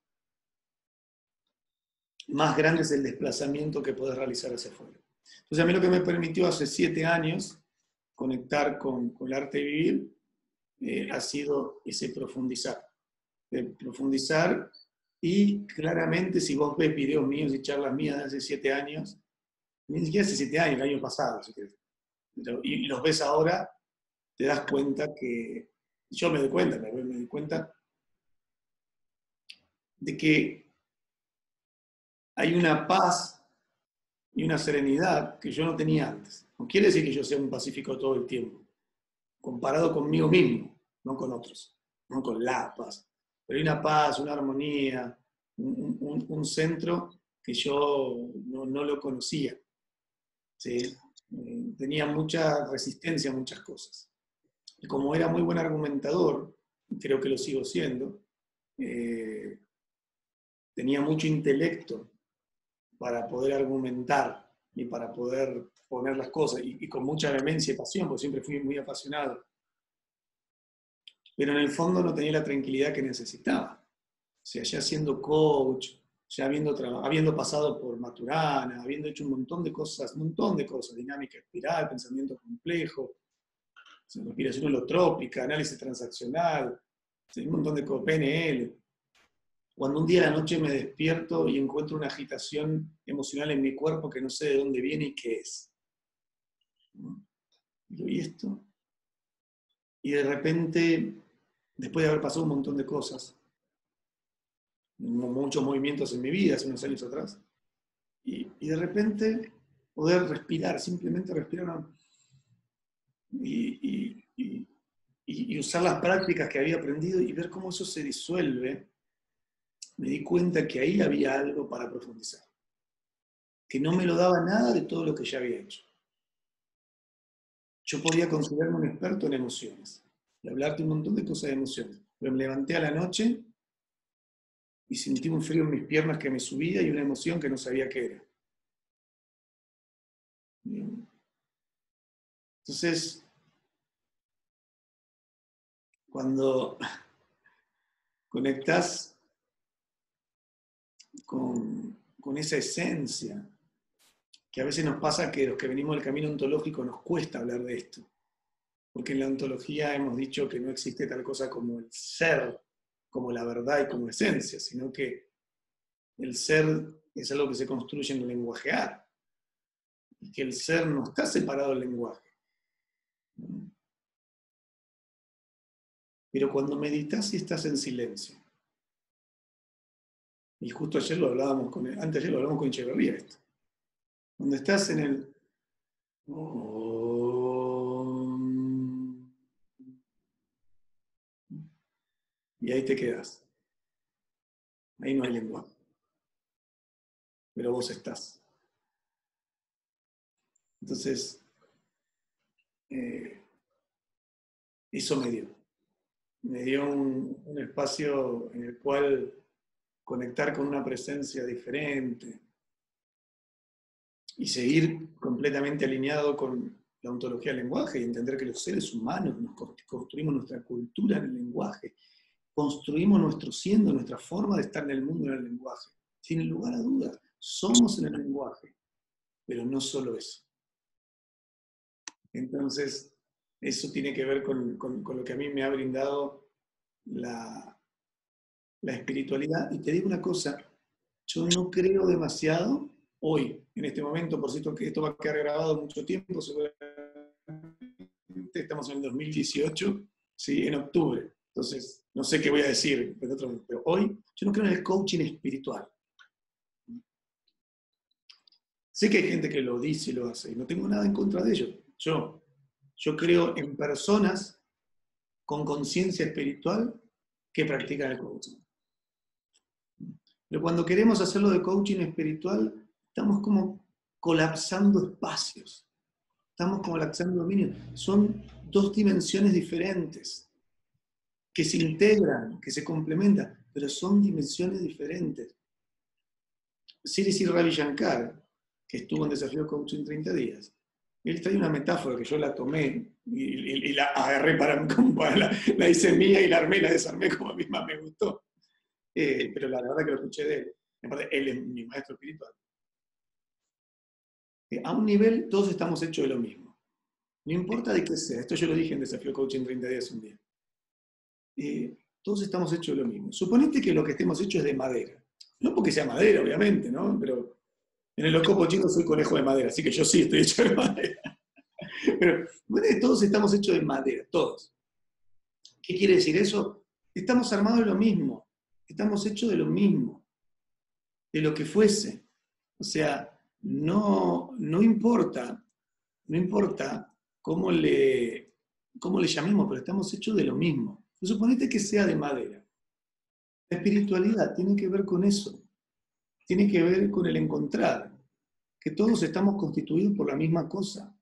más grande es el desplazamiento que podés realizar hacia afuera. Entonces, a mí lo que me permitió hace 7 años conectar con el arte de vivir ha sido ese profundizar. Profundizar, y claramente si vos ves videos míos y charlas mías de hace 7 años, ni siquiera hace 7 años, el año pasado, si querés, y los ves ahora, te das cuenta que, yo me doy cuenta, me doy cuenta de que hay una paz y una serenidad que yo no tenía antes. No quiere decir que yo sea un pacífico todo el tiempo, comparado conmigo mismo, no con otros, no con la paz. Pero hay una paz, una armonía, un centro que yo no lo conocía. ¿Sí? Tenía mucha resistencia a muchas cosas. Y como era muy buen argumentador, creo que lo sigo siendo, tenía mucho intelecto para poder argumentar y para poder poner las cosas, y con mucha vehemencia y pasión, porque siempre fui muy apasionado. Pero en el fondo no tenía la tranquilidad que necesitaba. O sea, ya siendo coach, ya habiendo pasado por Maturana, habiendo hecho un montón de cosas, dinámica espiral, pensamiento complejo, respiración holotrópica, análisis transaccional, un montón de cosas, PNL. Cuando un día a la noche me despierto y encuentro una agitación emocional en mi cuerpo que no sé de dónde viene y qué es. Digo, ¿y esto? Y de repente, después de haber pasado un montón de cosas, muchos movimientos en mi vida hace unos años atrás, y de repente poder respirar, simplemente respirar y usar las prácticas que había aprendido y ver cómo eso se disuelve, me di cuenta que ahí había algo para profundizar, que no me lo daba nada de todo lo que ya había hecho. Yo podía considerarme un experto en emociones y hablarte un montón de cosas de emociones, pero me levanté a la noche y sentí un frío en mis piernas que me subía y una emoción que no sabía qué era. Entonces, cuando conectás con esa esencia, que a veces nos pasa que los que venimos del camino ontológico nos cuesta hablar de esto, porque en la ontología hemos dicho que no existe tal cosa como el ser, como la verdad y como esencia, sino que el ser es algo que se construye en el lenguajear, y que el ser no está separado del lenguaje. Pero cuando meditas y estás en silencio, y justo ayer lo hablábamos antes ayer lo hablamos con Echeverría esto, donde estás en el y ahí te quedás. Ahí no hay lenguaje. Pero vos estás. Entonces, eso me dio un espacio en el cual conectar con una presencia diferente y seguir completamente alineado con la ontología del lenguaje y entender que los seres humanos nos construimos nuestra cultura en el lenguaje, construimos nuestro siendo, nuestra forma de estar en el mundo en el lenguaje. Sin lugar a dudas, somos en el lenguaje, pero no solo eso. Entonces, eso tiene que ver con lo que a mí me ha brindado la espiritualidad. Y te digo una cosa, yo no creo demasiado hoy, en este momento, por cierto que esto va a quedar grabado mucho tiempo, estamos en el 2018, ¿sí? En octubre. Entonces, no sé qué voy a decir, pero hoy yo no creo en el coaching espiritual. Sé que hay gente que lo dice y lo hace, y no tengo nada en contra de ello. Yo creo en personas con conciencia espiritual que practican el coaching. Pero cuando queremos hacerlo de coaching espiritual, estamos como colapsando espacios. Estamos colapsando dominios. Son dos dimensiones diferentes que se integran, que se complementan, pero son dimensiones diferentes. Sri Ravi Shankar, que estuvo en Desafío Coaching 30 días, él trae una metáfora que yo la tomé y la agarré la hice mía y la armé y la desarmé como a mí más me gustó. Pero la verdad que lo escuché de él. Aparte, él es mi maestro espiritual. A un nivel, todos estamos hechos de lo mismo. No importa de qué sea. Esto yo lo dije en Desafío Coaching 30 días un día. Todos estamos hechos de lo mismo. Suponete que lo que estemos hechos es de madera. No porque sea madera, obviamente, ¿no? Pero en el horóscopo chino soy conejo de madera, así que yo sí estoy hecho de madera. Pero bueno, todos estamos hechos de madera, todos. ¿Qué quiere decir eso? Estamos armados de lo mismo. Estamos hechos de lo mismo. De lo que fuese. O sea, no importa cómo le llamemos, pero estamos hechos de lo mismo. Suponete que sea de madera. La espiritualidad tiene que ver con eso. Tiene que ver con el encontrar. Que todos estamos constituidos por la misma cosa.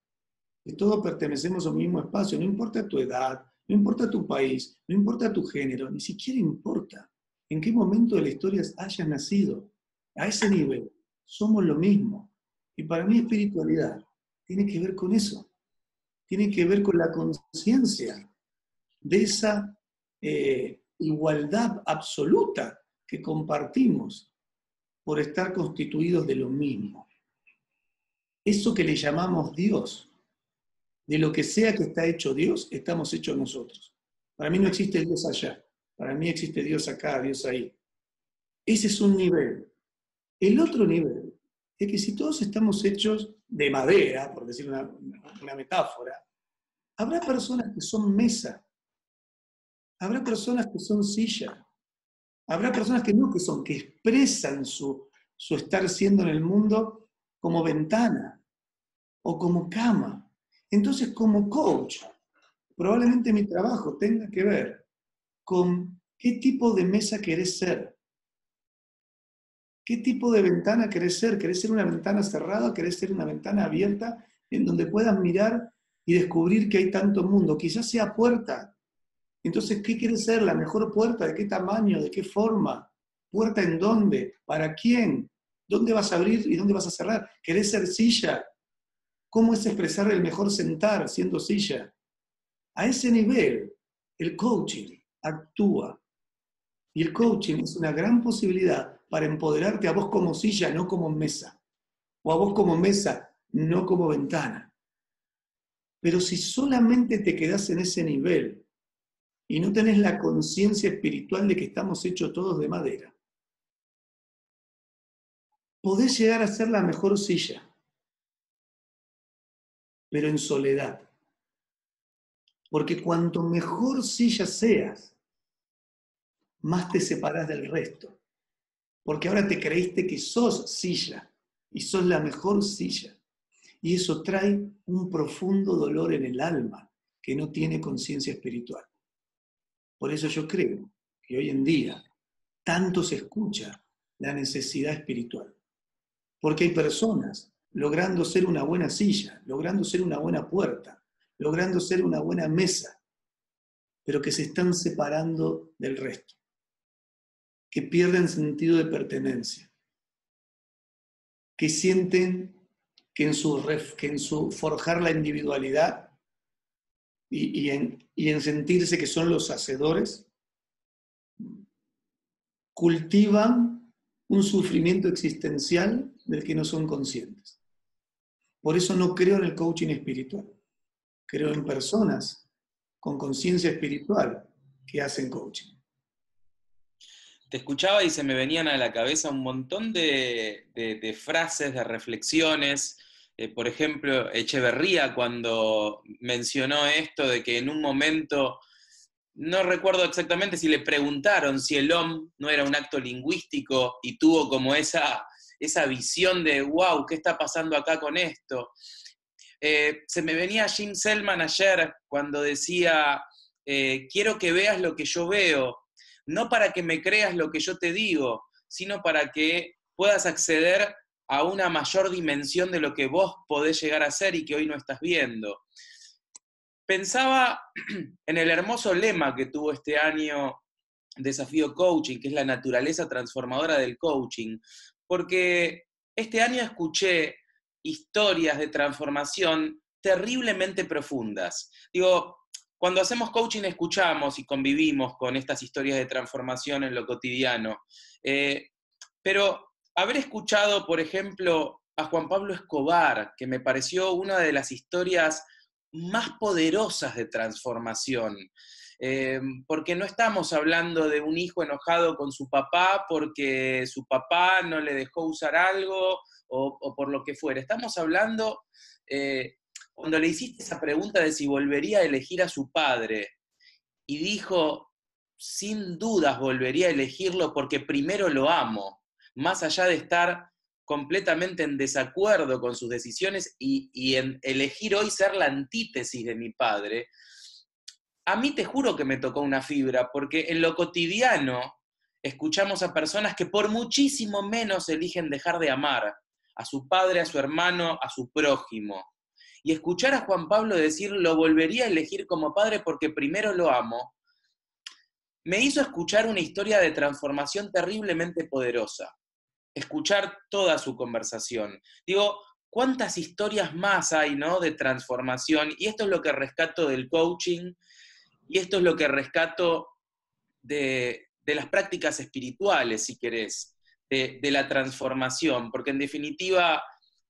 Que todos pertenecemos a un mismo espacio. No importa tu edad, no importa tu país, no importa tu género, ni siquiera importa en qué momento de la historia hayas nacido. A ese nivel, somos lo mismo. Y para mí espiritualidad tiene que ver con eso. Tiene que ver con la conciencia de esa igualdad absoluta que compartimos por estar constituidos de lo mismo. Eso que le llamamos Dios, de lo que sea que está hecho Dios, estamos hechos nosotros. Para mí no existe Dios allá, para mí existe Dios acá, Dios ahí. Ese es un nivel. El otro nivel es que si todos estamos hechos de madera, por decir una metáfora, habrá personas que son mesa, habrá personas que son silla, habrá personas que no, que expresan su estar siendo en el mundo como ventana o como cama. Entonces, como coach, probablemente mi trabajo tenga que ver con qué tipo de mesa querés ser. ¿Qué tipo de ventana querés ser? ¿Querés ser una ventana cerrada? ¿Querés ser una ventana abierta en donde puedas mirar y descubrir que hay tanto mundo? Quizás sea puerta. Entonces, ¿qué quieres ser? ¿La mejor puerta? ¿De qué tamaño? ¿De qué forma? ¿Puerta en dónde? ¿Para quién? ¿Dónde vas a abrir y dónde vas a cerrar? ¿Querés ser silla? ¿Cómo es expresar el mejor sentar siendo silla? A ese nivel, el coaching actúa. Y el coaching es una gran posibilidad para empoderarte a vos como silla, no como mesa. O a vos como mesa, no como ventana. Pero si solamente te quedás en ese nivel y no tenés la conciencia espiritual de que estamos hechos todos de madera, podés llegar a ser la mejor silla, pero en soledad. Porque cuanto mejor silla seas, más te separás del resto. Porque ahora te creíste que sos silla y sos la mejor silla. Y eso trae un profundo dolor en el alma que no tiene conciencia espiritual. Por eso yo creo que hoy en día tanto se escucha la necesidad espiritual. Porque hay personas logrando ser una buena silla, logrando ser una buena puerta, logrando ser una buena mesa, pero que se están separando del resto, que pierden sentido de pertenencia, que sienten que en su forjar la individualidad y en sentirse que son los hacedores, cultivan un sufrimiento existencial del que no son conscientes. Por eso no creo en el coaching espiritual. Creo en personas con conciencia espiritual que hacen coaching.
Te escuchaba y se me venían a la cabeza un montón de frases, de reflexiones. Por ejemplo, Echeverría cuando mencionó esto de que en un momento, no recuerdo exactamente si le preguntaron si el OM no era un acto lingüístico y tuvo como esa visión de, wow, ¿qué está pasando acá con esto? Se me venía Jim Selman ayer cuando decía, quiero que veas lo que yo veo, no para que me creas lo que yo te digo, sino para que puedas acceder a una mayor dimensión de lo que vos podés llegar a ser y que hoy no estás viendo. Pensaba en el hermoso lema que tuvo este año Desafío Coaching, que es la naturaleza transformadora del coaching, porque este año escuché historias de transformación terriblemente profundas. Digo, cuando hacemos coaching escuchamos y convivimos con estas historias de transformación en lo cotidiano, pero haber escuchado, por ejemplo, a Juan Pablo Escobar, que me pareció una de las historias más poderosas de transformación, porque no estamos hablando de un hijo enojado con su papá porque su papá no le dejó usar algo o por lo que fuera. Estamos hablando, cuando le hiciste esa pregunta de si volvería a elegir a su padre, y dijo, sin dudas volvería a elegirlo porque primero lo amo, más allá de estar completamente en desacuerdo con sus decisiones y en elegir hoy ser la antítesis de mi padre. A mí te juro que me tocó una fibra, porque en lo cotidiano escuchamos a personas que por muchísimo menos eligen dejar de amar a su padre, a su hermano, a su prójimo. Y escuchar a Juan Pablo decir, lo volvería a elegir como padre porque primero lo amo, me hizo escuchar una historia de transformación terriblemente poderosa. Escuchar toda su conversación. Digo, ¿cuántas historias más hay, ¿no?, de transformación? Y esto es lo que rescato del coaching, y esto es lo que rescato de las prácticas espirituales, si querés, de la transformación, porque en definitiva,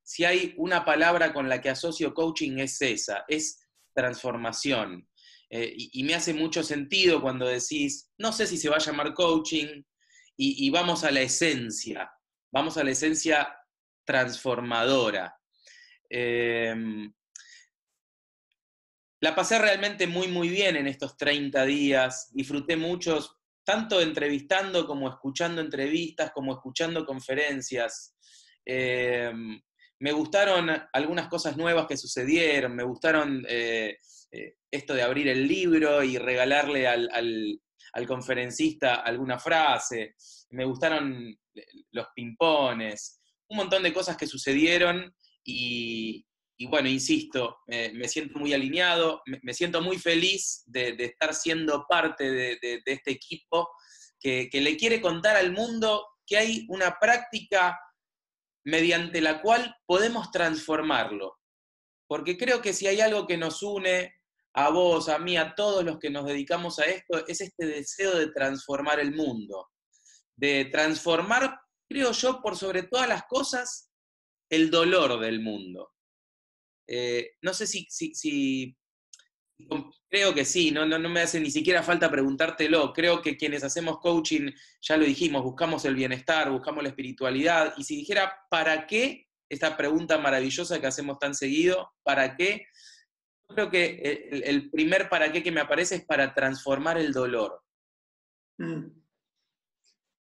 si hay una palabra con la que asocio coaching es esa, es transformación. Y me hace mucho sentido cuando decís, no sé si se va a llamar coaching, y vamos a la esencia transformadora. La pasé realmente muy, muy bien en estos 30 días, disfruté mucho, tanto entrevistando como escuchando entrevistas, como escuchando conferencias. Me gustaron algunas cosas nuevas que sucedieron, me gustaron esto de abrir el libro y regalarle al conferencista alguna frase, me gustaron los pimpones, un montón de cosas que sucedieron y bueno, insisto, me siento muy alineado, me siento muy feliz de estar siendo parte de este equipo que le quiere contar al mundo que hay una práctica mediante la cual podemos transformarlo. Porque creo que si hay algo que nos une a vos, a mí, a todos los que nos dedicamos a esto, es este deseo de transformar el mundo. De transformar, creo yo, por sobre todas las cosas, el dolor del mundo. No sé si creo que sí, no me hace ni siquiera falta preguntártelo. Creo que quienes hacemos coaching, ya lo dijimos, buscamos el bienestar, buscamos la espiritualidad. Y si dijera, ¿para qué? Esta pregunta maravillosa que hacemos tan seguido, ¿para qué? Yo creo que el primer para qué que me aparece es para transformar el dolor.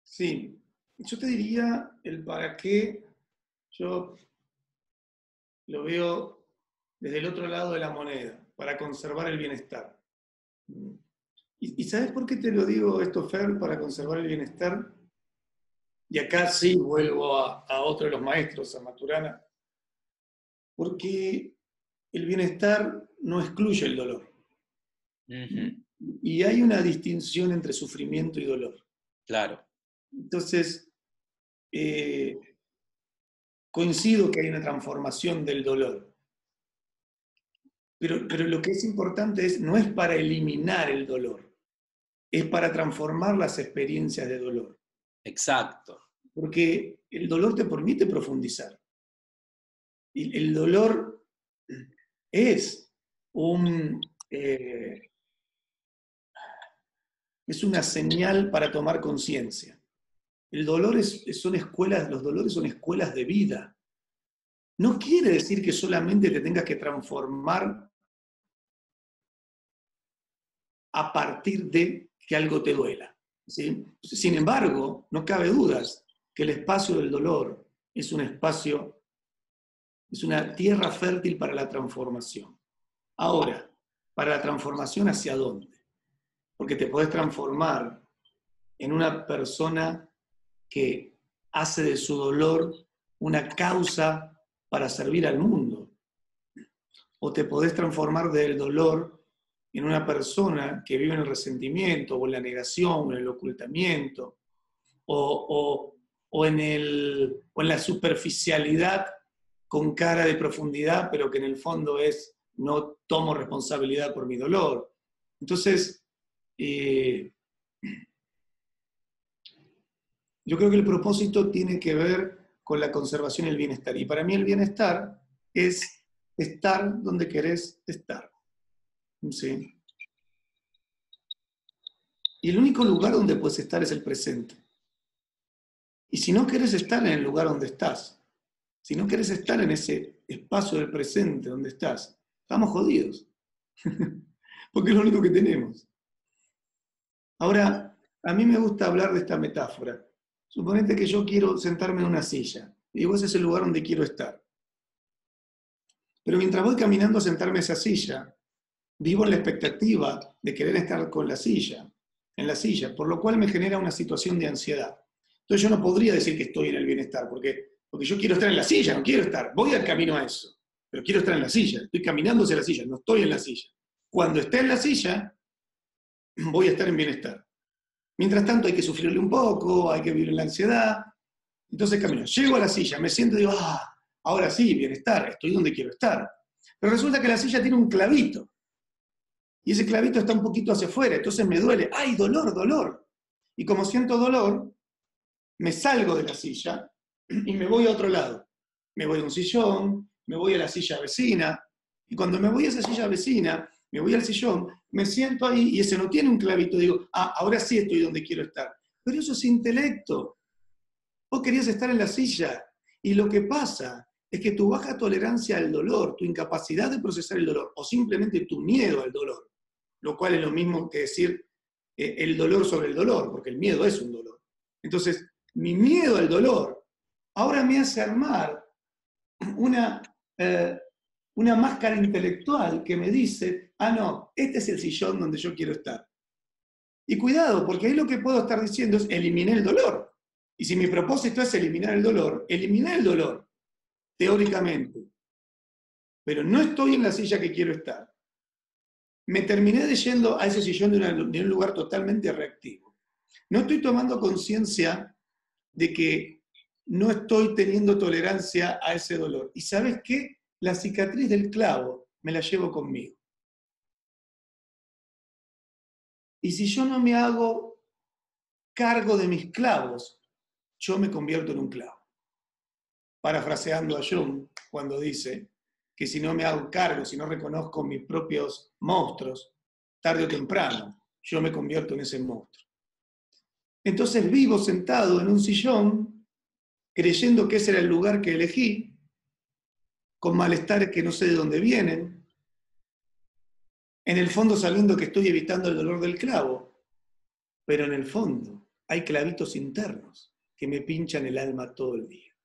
Sí, yo te diría el para qué, yo lo veo desde el otro lado de la moneda, para conservar el bienestar. ¿Y sabes por qué te lo digo esto, Fer, para conservar el bienestar? Y acá sí vuelvo a otro de los maestros, a Maturana, porque el bienestar no excluye el dolor.
Ujú.
Y hay una distinción entre sufrimiento y dolor.
Claro.
Entonces, coincido que hay una transformación del dolor. Pero lo que es importante no es para eliminar el dolor, es para transformar las experiencias de dolor.
Exacto.
Porque el dolor te permite profundizar. Y el dolor es es una señal para tomar conciencia. El dolor son escuelas, los dolores son escuelas de vida. No quiere decir que solamente te tengas que transformar a partir de que algo te duela, ¿sí? Sin embargo, no cabe dudas que el espacio del dolor es un espacio, es una tierra fértil para la transformación. Ahora, ¿para la transformación hacia dónde? Porque te podés transformar en una persona que hace de su dolor una causa para servir al mundo. O te podés transformar del dolor en una persona que vive en el resentimiento, o en la negación, o en el ocultamiento, o en la superficialidad con cara de profundidad, pero que en el fondo es no tomo responsabilidad por mi dolor. Entonces, yo creo que el propósito tiene que ver con la conservación y el bienestar. Y para mí el bienestar es estar donde querés estar. ¿Sí? Y el único lugar donde puedes estar es el presente. Y si no querés estar en el lugar donde estás, si no querés estar en ese espacio del presente donde estás, estamos jodidos. Porque es lo único que tenemos. Ahora, a mí me gusta hablar de esta metáfora. Suponete que yo quiero sentarme en una silla. Y digo, ese es el lugar donde quiero estar. Pero mientras voy caminando a sentarme en esa silla, vivo en la expectativa de querer estar en la silla, por lo cual me genera una situación de ansiedad. Entonces yo no podría decir que estoy en el bienestar, porque yo quiero estar en la silla, no quiero estar, voy al camino a eso, pero quiero estar en la silla, estoy caminando hacia la silla, no estoy en la silla. Cuando esté en la silla, voy a estar en bienestar. Mientras tanto hay que sufrirle un poco, hay que vivir en la ansiedad, entonces camino, llego a la silla, me siento y digo, ahora sí, bienestar, estoy donde quiero estar. Pero resulta que la silla tiene un clavito, y ese clavito está un poquito hacia afuera, entonces me duele, ¡ay, dolor, dolor! Y como siento dolor, me salgo de la silla y me voy a otro lado. Me voy a un sillón, me voy a la silla vecina, y cuando me voy a esa silla vecina, me voy al sillón, me siento ahí y ese no tiene un clavito, digo, ahora sí estoy donde quiero estar. Pero eso es intelecto. Vos querías estar en la silla, y lo que pasa es que tu baja tolerancia al dolor, tu incapacidad de procesar el dolor, o simplemente tu miedo al dolor, lo cual es lo mismo que decir el dolor sobre el dolor, porque el miedo es un dolor. Entonces, mi miedo al dolor ahora me hace armar una, una máscara intelectual que me dice, no, este es el sillón donde yo quiero estar. Y cuidado, porque ahí lo que puedo estar diciendo es eliminar el dolor. Y si mi propósito es eliminar el dolor, teóricamente, pero no estoy en la silla que quiero estar, me terminé yendo a ese sillón de un lugar totalmente reactivo. No estoy tomando conciencia de que no estoy teniendo tolerancia a ese dolor. ¿Y sabes qué? La cicatriz del clavo me la llevo conmigo. Y si yo no me hago cargo de mis clavos, yo me convierto en un clavo. Parafraseando a Jung, cuando dice que si no me hago cargo, si no reconozco mis propios monstruos, tarde o temprano, yo me convierto en ese monstruo. Entonces vivo sentado en un sillón, creyendo que ese era el lugar que elegí, con malestares que no sé de dónde vienen, en el fondo sabiendo que estoy evitando el dolor del clavo, pero en el fondo hay clavitos internos que me pinchan el alma todo el día.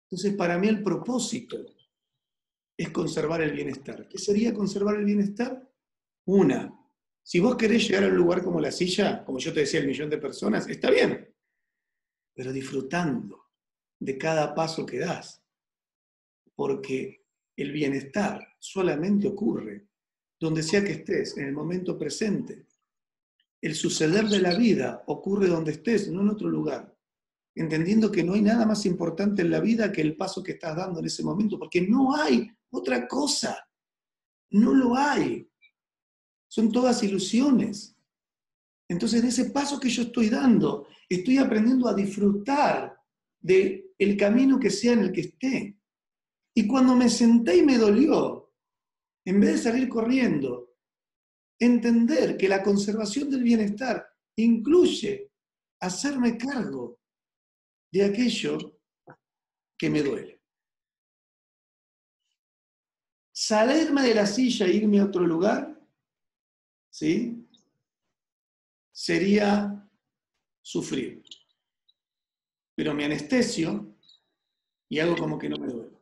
Entonces, para mí el propósito es conservar el bienestar. ¿Qué sería conservar el bienestar? Una, Si vos querés llegar a un lugar como la silla, como yo te decía, el 1.000.000 de personas, está bien, pero disfrutando de cada paso que das, porque el bienestar solamente ocurre donde sea que estés, en el momento presente. El suceder de la vida ocurre donde estés, no en otro lugar. Entendiendo que no hay nada más importante en la vida que el paso que estás dando en ese momento, porque no hay otra cosa. No lo hay. Son todas ilusiones. Entonces, en ese paso que yo estoy dando, estoy aprendiendo a disfrutar del camino que sea en el que esté. Y cuando me senté y me dolió, en vez de salir corriendo, entender que la conservación del bienestar incluye hacerme cargo de aquello que me duele. Salirme de la silla e irme a otro lugar, ¿sí? Sería sufrir. Pero me anestesio y hago como que no me duele.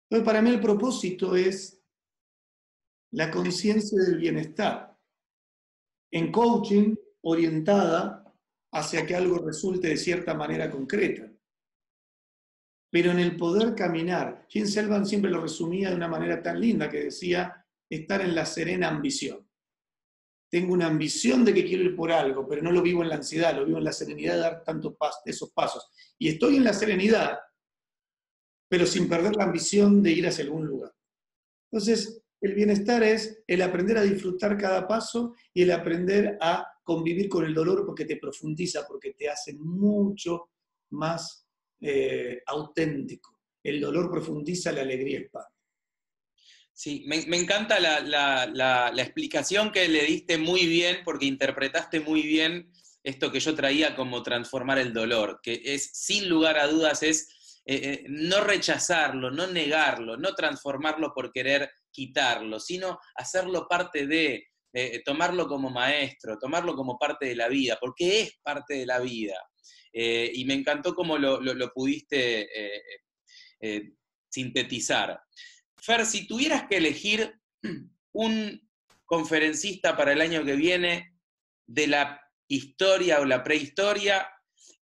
Entonces, para mí el propósito es la conciencia del bienestar en coaching orientada hacia que algo resulte de cierta manera concreta. Pero en el poder caminar, Jim Selvan siempre lo resumía de una manera tan linda que decía, estar en la serena ambición. Tengo una ambición de que quiero ir por algo, pero no lo vivo en la ansiedad, lo vivo en la serenidad de dar tantos esos pasos. Y estoy en la serenidad, pero sin perder la ambición de ir hacia algún lugar. Entonces, el bienestar es el aprender a disfrutar cada paso y el aprender a convivir con el dolor porque te profundiza, porque te hace mucho más auténtico. El dolor profundiza, la alegría expande.
Sí, me encanta la explicación que le diste muy bien, porque interpretaste muy bien esto que yo traía como transformar el dolor, que es, sin lugar a dudas, es no rechazarlo, no negarlo, no transformarlo por querer quitarlo, sino hacerlo parte de, tomarlo como maestro, tomarlo como parte de la vida, porque es parte de la vida. Y me encantó cómo lo pudiste sintetizar. Fer, si tuvieras que elegir un conferencista para el año que viene de la historia o la prehistoria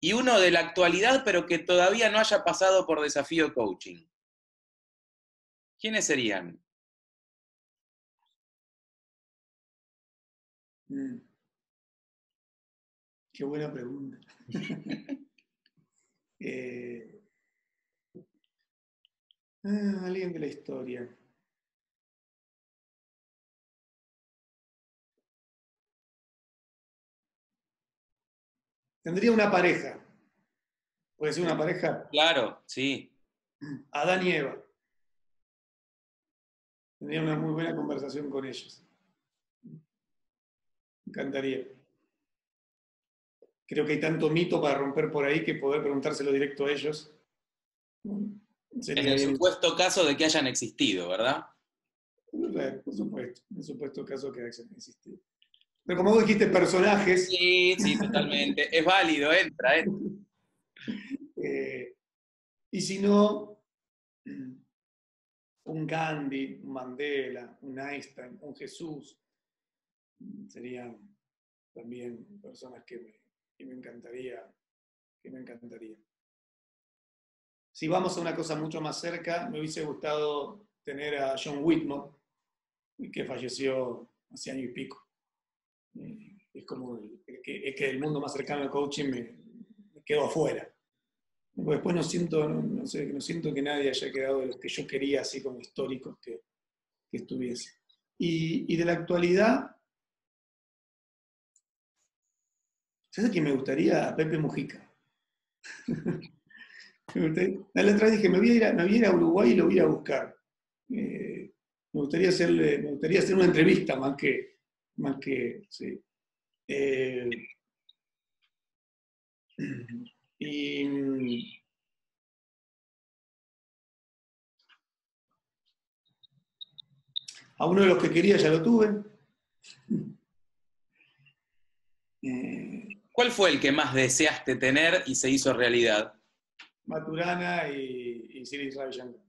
y uno de la actualidad, pero que todavía no haya pasado por Desafío Coaching, ¿quiénes serían?
Qué buena pregunta. Alguien de la historia. Tendría una pareja. ¿Puede ser una pareja?
Claro, sí.
Adán y Eva. Tendría una muy buena conversación con ellos. Me encantaría. Creo que hay tanto mito para romper por ahí que poder preguntárselo directo a ellos sería
En el
bien.
supuesto caso de que hayan existido, ¿verdad?
Por supuesto, en el supuesto caso que hayan existido. Pero como vos dijiste, personajes.
Sí, sí, totalmente. Es válido, entra.
Y si no, un Gandhi, un Mandela, un Einstein, un Jesús, serían también personas que me encantaría. Si vamos a una cosa mucho más cerca, me hubiese gustado tener a John Whitmore, que falleció hace año y pico. Es como que del mundo más cercano al coaching me quedo afuera. Después no siento que nadie haya quedado de los que yo quería, así como históricos que estuviese. Y de la actualidad, ¿sabes quién me gustaría? A Pepe Mujica. La otra vez dije, me voy a ir a Uruguay y lo voy a buscar. Me gustaría hacer una entrevista más que sí. Y a uno de los que quería ya lo tuve.
¿Cuál fue el que más deseaste tener y se hizo realidad?
Maturana y Siri Ravi Shankar.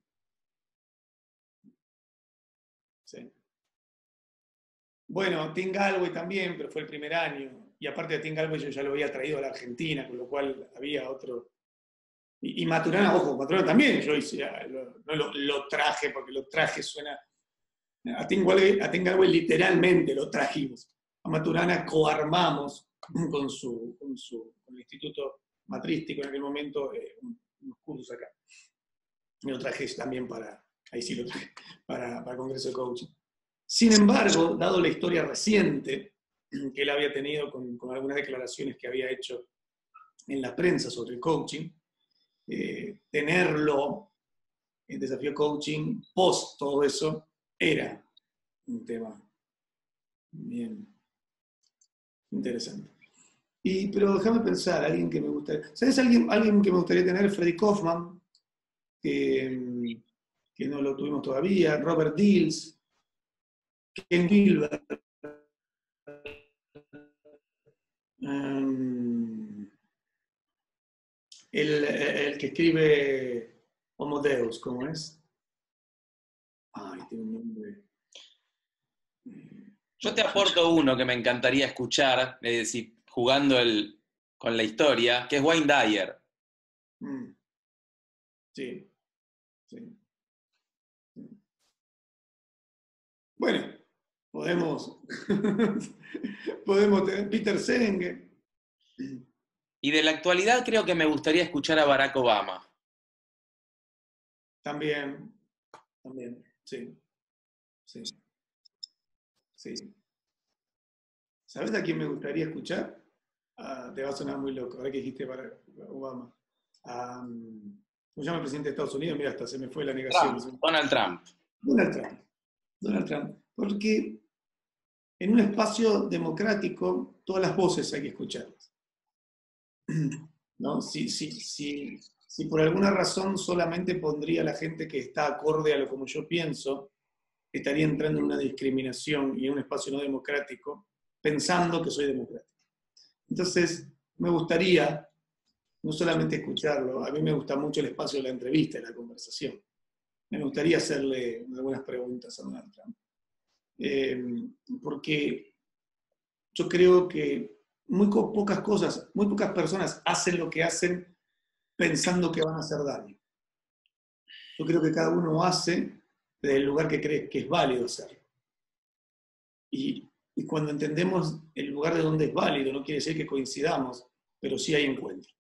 Sí. Bueno, Tim Galway también, pero fue el primer año. Y aparte de Tim Galway yo ya lo había traído a la Argentina, con lo cual había otro. Y Maturana, ojo, Maturana también, yo hice, no lo traje, porque lo traje suena. A Tim Galway literalmente lo trajimos. A Maturana coarmamos con el Instituto Matrístico en aquel momento unos cursos acá. Y lo traje también ahí sí lo traje, para el Congreso de Coaching. Sin embargo, dado la historia reciente que él había tenido con algunas declaraciones que había hecho en la prensa sobre el coaching, tenerlo en Desafío Coaching post todo eso era un tema bien interesante. Pero déjame pensar, alguien que me gustaría. ¿Sabes alguien que me gustaría tener? Freddy Kaufman, que no lo tuvimos todavía. Robert Dills, Ken Gilbert. El que escribe Homo Deus, ¿cómo es? Ay, tiene un nombre.
Yo te aporto uno que me encantaría escuchar, es decir, jugando con la historia, que es Wayne Dyer.
Sí, sí. Bueno, podemos tener Peter Senge.
Y de la actualidad creo que me gustaría escuchar a Barack Obama.
También, sí. ¿Sabes a quién me gustaría escuchar? Te va a sonar muy loco, ahora que dijiste para Obama. ¿Cómo se llama el presidente de Estados Unidos? Mira, hasta se me fue la negación.
Donald Trump.
Donald Trump. Porque en un espacio democrático, todas las voces hay que escucharlas. ¿No? Si por alguna razón solamente pondría a la gente que está acorde a lo como yo pienso, estaría entrando en una discriminación y en un espacio no democrático, pensando que soy democrático. Entonces, me gustaría no solamente escucharlo, a mí me gusta mucho el espacio de la entrevista, de la conversación. Me gustaría hacerle algunas preguntas a Donald Trump. Porque yo creo que muy pocas personas hacen lo que hacen pensando que van a hacer daño. Yo creo que cada uno hace desde el lugar que cree que es válido hacerlo. Y cuando entendemos el lugar de donde es válido, no quiere decir que coincidamos, pero sí hay encuentro.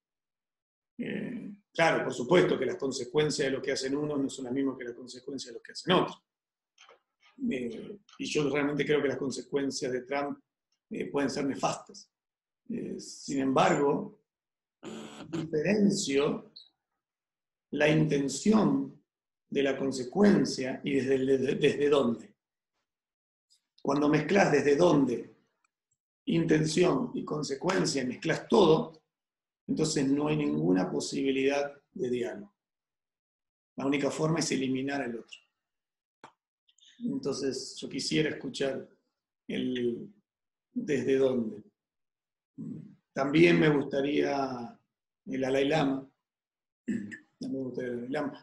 Claro, por supuesto que las consecuencias de lo que hacen unos no son las mismas que las consecuencias de lo que hacen otros. Y yo realmente creo que las consecuencias de Trump pueden ser nefastas. Sin embargo, diferencio la intención de la consecuencia y desde dónde. Cuando mezclas desde dónde, intención y consecuencia, mezclas todo, entonces no hay ninguna posibilidad de diálogo. La única forma es eliminar al otro. Entonces yo quisiera escuchar desde dónde. También me gustaría el Dalai Lama.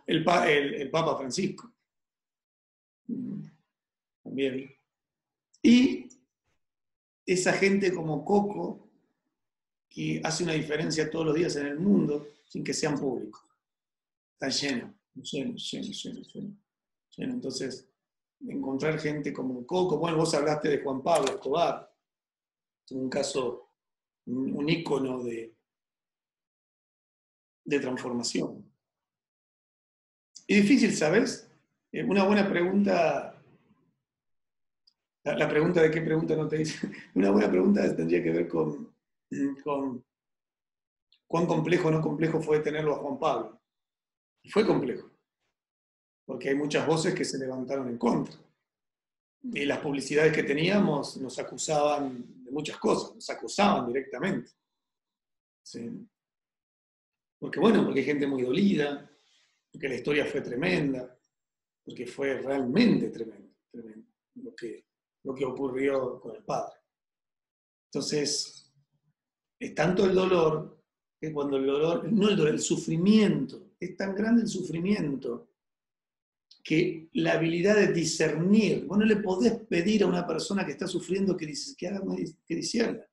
El Papa Francisco. También. Y esa gente como Coco, que hace una diferencia todos los días en el mundo sin que sean públicos. Está lleno. Entonces, encontrar gente como Coco, bueno, vos hablaste de Juan Pablo Escobar, un caso, un ícono de transformación. Es difícil, ¿sabes? Una buena pregunta, la pregunta de qué pregunta no te dice, una buena pregunta tendría que ver con cuán complejo o no complejo fue tenerlo a Juan Pablo. Y fue complejo, porque hay muchas voces que se levantaron en contra. Y las publicidades que teníamos nos acusaban de muchas cosas, nos acusaban directamente. ¿Sí? Porque hay gente muy dolida, porque la historia fue tremenda, porque fue realmente tremendo lo que ocurrió con el padre. Entonces, es tanto el dolor que cuando el dolor, no el dolor, el sufrimiento, es tan grande el sufrimiento que la habilidad de discernir, vos no le podés pedir a una persona que está sufriendo que haga que discierna.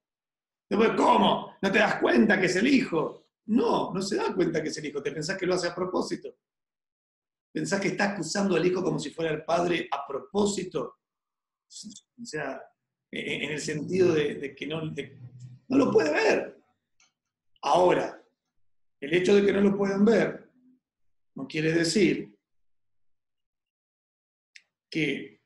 Después, ¿cómo? ¿No te das cuenta que es el hijo? No, no se da cuenta que es el hijo, te pensás que lo hace a propósito. Pensás que está acusando al hijo como si fuera el padre a propósito. O sea, en el sentido de que no lo puede ver. Ahora, el hecho de que no lo puedan ver no quiere decir que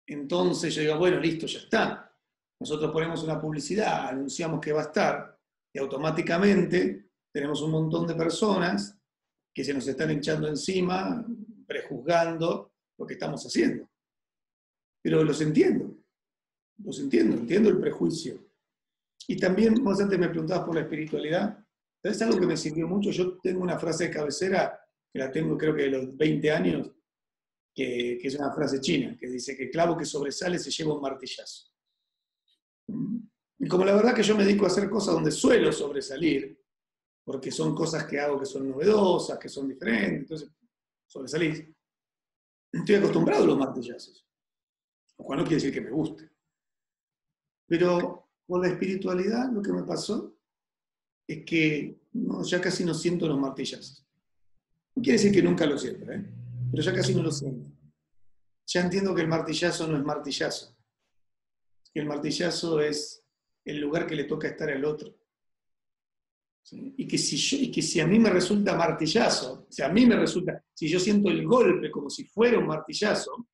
entonces yo diga, bueno, listo, ya está. Nosotros ponemos una publicidad, anunciamos que va a estar, y automáticamente tenemos un montón de personas que se nos están echando encima, prejuzgando lo que estamos haciendo. Pero entiendo el prejuicio. Y también, vos antes me preguntabas por la espiritualidad, ¿sabes algo que me sirvió mucho? Yo tengo una frase de cabecera, que la tengo creo que de los 20 años, que es una frase china, que dice que clavo que sobresale se lleva un martillazo. Y como la verdad que yo me dedico a hacer cosas donde suelo sobresalir, porque son cosas que hago que son novedosas, que son diferentes, entonces sobresalís. Estoy acostumbrado a los martillazos, lo cual no quiere decir que me guste. Pero por la espiritualidad lo que me pasó es que ya casi no siento los martillazos. No quiere decir que nunca lo siento, pero ya casi no lo siento. Ya entiendo que el martillazo no es martillazo, que el martillazo es el lugar que le toca estar al otro. ¿Sí? Y que si a mí me resulta martillazo, si yo siento el golpe como si fuera un martillazo,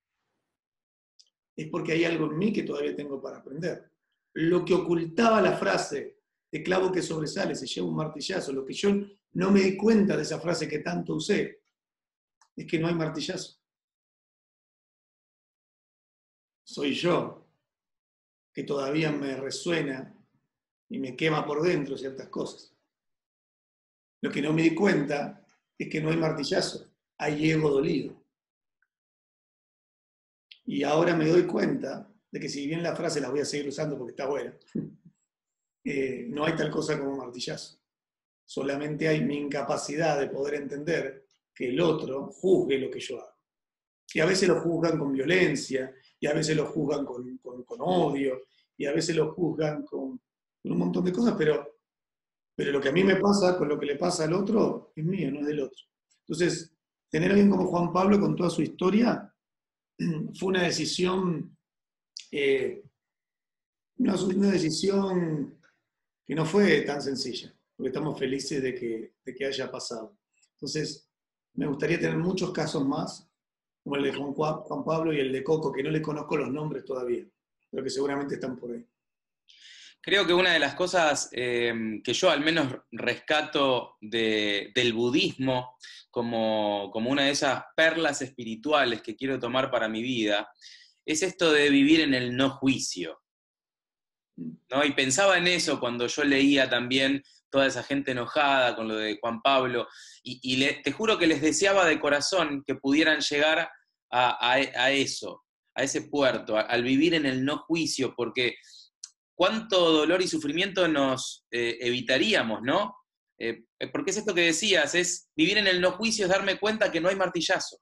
es porque hay algo en mí que todavía tengo para aprender. Lo que ocultaba la frase de clavo que sobresale se lleva un martillazo, lo que yo no me di cuenta de esa frase que tanto usé, es que no hay martillazo. Soy yo, que todavía me resuena y me quema por dentro ciertas cosas. Lo que no me di cuenta es que no hay martillazo, hay ego dolido. Y ahora me doy cuenta de que si bien la frase la voy a seguir usando porque está buena, no hay tal cosa como martillazo. Solamente hay mi incapacidad de poder entender que el otro juzgue lo que yo hago. Y a veces lo juzgan con violencia, y a veces lo juzgan con odio, y a veces lo juzgan con un montón de cosas, pero lo que a mí me pasa con lo que le pasa al otro es mío, no es del otro. Entonces, tener a alguien como Juan Pablo con toda su historia fue una decisión, una decisión que no fue tan sencilla, porque estamos felices de que haya pasado. Entonces, me gustaría tener muchos casos más, como el de Juan Pablo y el de Coco, que no le conozco los nombres todavía, pero que seguramente están por ahí.
Creo que una de las cosas que yo al menos rescato del budismo como una de esas perlas espirituales que quiero tomar para mi vida, es esto de vivir en el no juicio, ¿no? Y pensaba en eso cuando yo leía también toda esa gente enojada con lo de Juan Pablo, y te juro que les deseaba de corazón que pudieran llegar a eso, a ese puerto, al vivir en el no juicio, porque cuánto dolor y sufrimiento nos evitaríamos, ¿no? Porque es esto que decías, es vivir en el no juicio, es darme cuenta que no hay martillazo.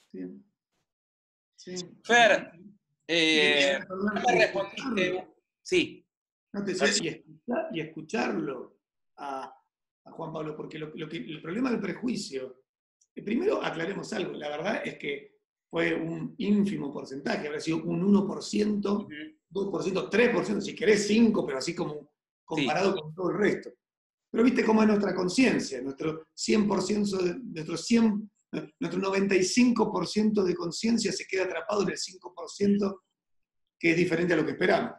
Sí. Sí.
Fer,
no
me respondiste. Sí.
No te sé, y escucharlo a Juan Pablo, porque el problema del prejuicio, primero aclaremos algo, la verdad es que fue un ínfimo porcentaje, habrá sido un 1%, 2%, 3%, si querés 5%, pero así como comparado con todo el resto. Pero viste cómo es nuestra conciencia, nuestro 100%, nuestro 95% de conciencia se queda atrapado en el 5% que es diferente a lo que esperamos.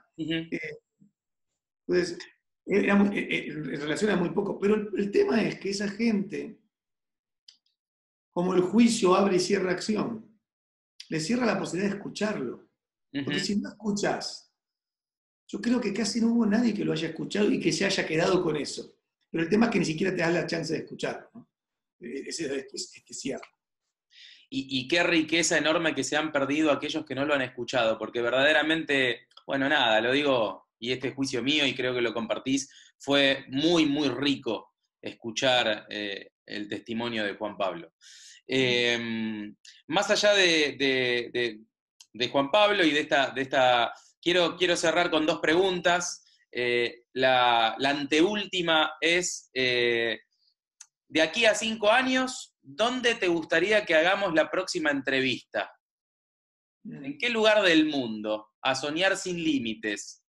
Entonces, en relación a muy poco, pero el tema es que esa gente, como el juicio abre y cierra acción, le cierra la posibilidad de escucharlo. Porque si no escuchás, yo creo que casi no hubo nadie que lo haya escuchado y que se haya quedado con eso. Pero el tema es que ni siquiera te das la chance de escucharlo, ¿no? Ese cierre.
Y qué riqueza enorme que se han perdido aquellos que no lo han escuchado, porque verdaderamente, bueno, nada, lo digo, y este juicio mío, y creo que lo compartís, fue muy, muy rico escuchar el testimonio de Juan Pablo. Más allá de Juan Pablo y de esta quiero cerrar con dos preguntas. La anteúltima es, de aquí a 5 años, ¿dónde te gustaría que hagamos la próxima entrevista? ¿En qué lugar del mundo? A soñar sin límites.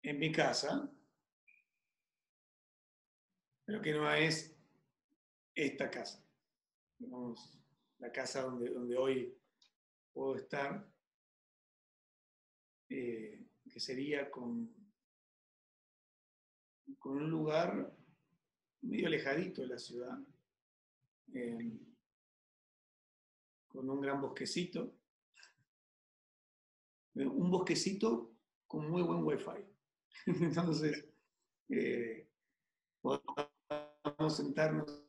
En mi casa, pero que no es esta casa. Digamos, la casa donde hoy puedo estar, que sería con un lugar medio alejadito de la ciudad, con un gran bosquecito, un bosquecito con muy buen wifi. Entonces, podemos sentarnos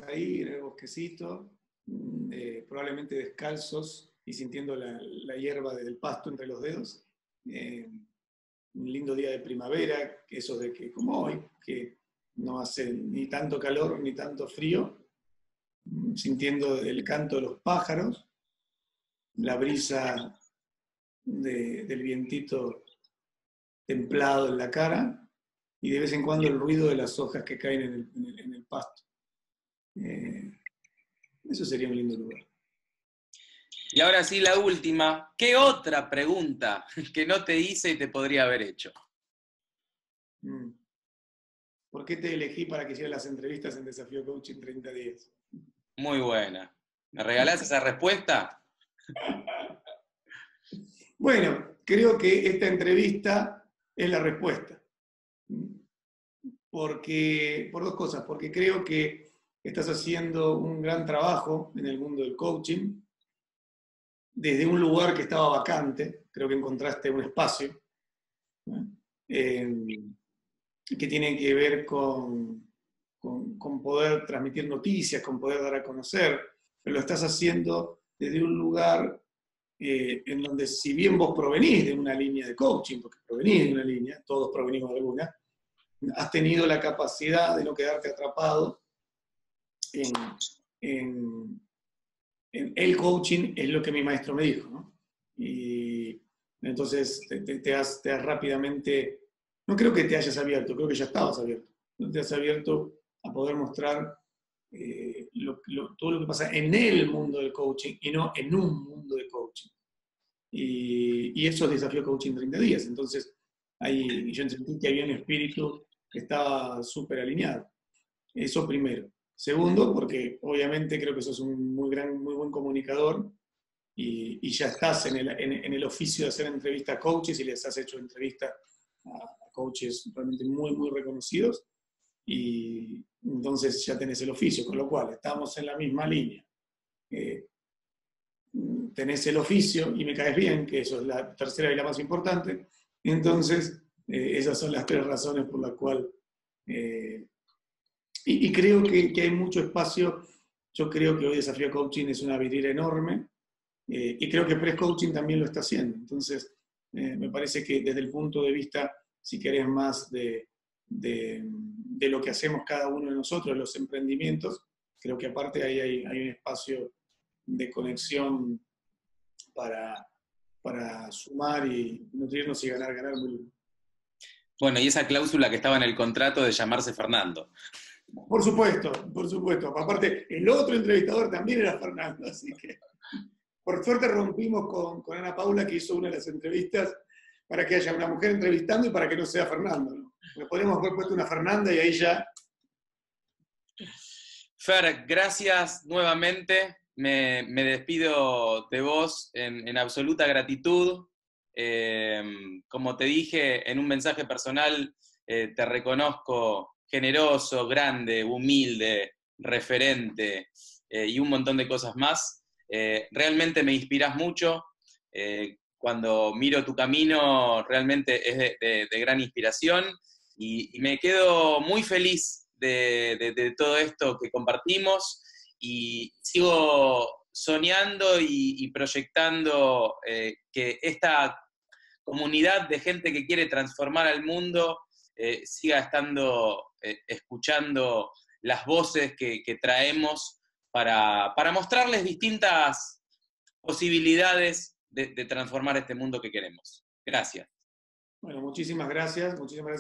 ahí en el bosquecito, probablemente descalzos y sintiendo la hierba del pasto entre los dedos. Un lindo día de primavera, eso de que, como hoy, que no hace ni tanto calor ni tanto frío, sintiendo el canto de los pájaros, la brisa del vientito templado en la cara y de vez en cuando el ruido de las hojas que caen en el pasto. Eso sería un lindo lugar.
Y ahora sí, la última. ¿Qué otra pregunta que no te hice y te podría haber hecho?
¿Por qué te elegí para que hicieras las entrevistas en Desafío Coaching 30 días?
Muy buena. ¿Me regalás esa respuesta?
Bueno, creo que esta entrevista es la respuesta. Por dos cosas. Porque creo que estás haciendo un gran trabajo en el mundo del coaching, desde un lugar que estaba vacante. Creo que encontraste un espacio, ¿no? Que tiene que ver con poder transmitir noticias, con poder dar a conocer, pero lo estás haciendo desde un lugar en donde, si bien vos provenís de una línea de coaching, porque provenís de una línea, todos provenimos de alguna, has tenido la capacidad de no quedarte atrapado en el coaching, es lo que mi maestro me dijo, ¿no? Y entonces te has rápidamente, no creo que te hayas abierto, creo que ya estabas abierto, no te has abierto a poder mostrar todo lo que pasa en el mundo del coaching y no en un mundo de coaching. Y eso es Desafío Coaching 30 días. Entonces, yo sentí que había un espíritu que estaba súper alineado. Eso primero. Segundo, porque obviamente creo que sos un muy buen comunicador y ya estás en el oficio de hacer entrevistas a coaches y les has hecho entrevistas a coaches realmente muy reconocidos. Y entonces ya tenés el oficio, con lo cual estamos en la misma línea. Tenés el oficio y me caes bien, que eso es la tercera y la más importante. Entonces, esas son las 3 razones por las cuales... y creo que hay mucho espacio. Yo creo que hoy Desafío Coaching es una vidriera enorme, y creo que Press Coaching también lo está haciendo. Entonces, me parece que desde el punto de vista, si querés, más de lo que hacemos cada uno de nosotros, los emprendimientos, creo que aparte ahí hay un espacio de conexión para sumar y nutrirnos y ganar muy bien.
Bueno, y esa cláusula que estaba en el contrato de llamarse Fernando.
Por supuesto. Aparte, el otro entrevistador también era Fernando, así que por suerte rompimos con Ana Paula, que hizo una de las entrevistas, para que haya una mujer entrevistando y para que no sea Fernando, ¿no? Le podríamos haber puesto una Fernanda y ahí ya...
Fer, gracias nuevamente. Me despido de vos en absoluta gratitud. Como te dije en un mensaje personal, te reconozco generoso, grande, humilde, referente y un montón de cosas más. Realmente me inspirás mucho. Cuando miro tu camino, realmente es de gran inspiración y me quedo muy feliz de todo esto que compartimos y sigo soñando y proyectando que esta comunidad de gente que quiere transformar al mundo siga estando, escuchando las voces que traemos para mostrarles distintas posibilidades de transformar este mundo que queremos. Gracias.
Bueno, muchísimas gracias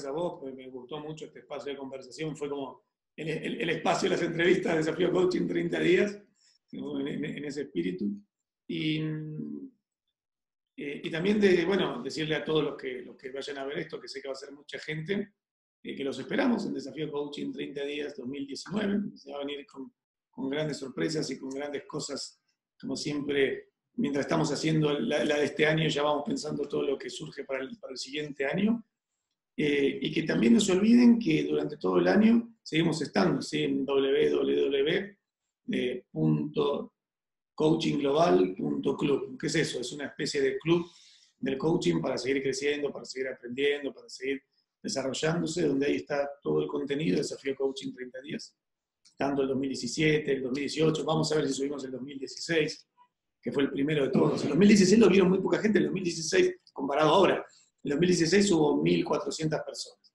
a vos, porque me gustó mucho este espacio de conversación, fue como el espacio de las entrevistas de Desafío Coaching 30 días, en ese espíritu. Y también decirle a todos los que vayan a ver esto, que sé que va a ser mucha gente, que los esperamos en Desafío Coaching 30 días 2019, se va a venir con grandes sorpresas y con grandes cosas, como siempre. Mientras estamos haciendo la de este año, ya vamos pensando todo lo que surge para el siguiente año. Y que también no se olviden que durante todo el año seguimos estando, ¿sí?, en www.coachingglobal.club. ¿Qué es eso? Es una especie de club del coaching para seguir creciendo, para seguir aprendiendo, para seguir desarrollándose, donde ahí está todo el contenido de Desafío Coaching 30 días. Tanto el 2017, el 2018, vamos a ver si subimos el 2016. Que fue el primero de todos. En 2016 lo vieron muy poca gente, en 2016, comparado ahora, en 2016 hubo 1.400 personas.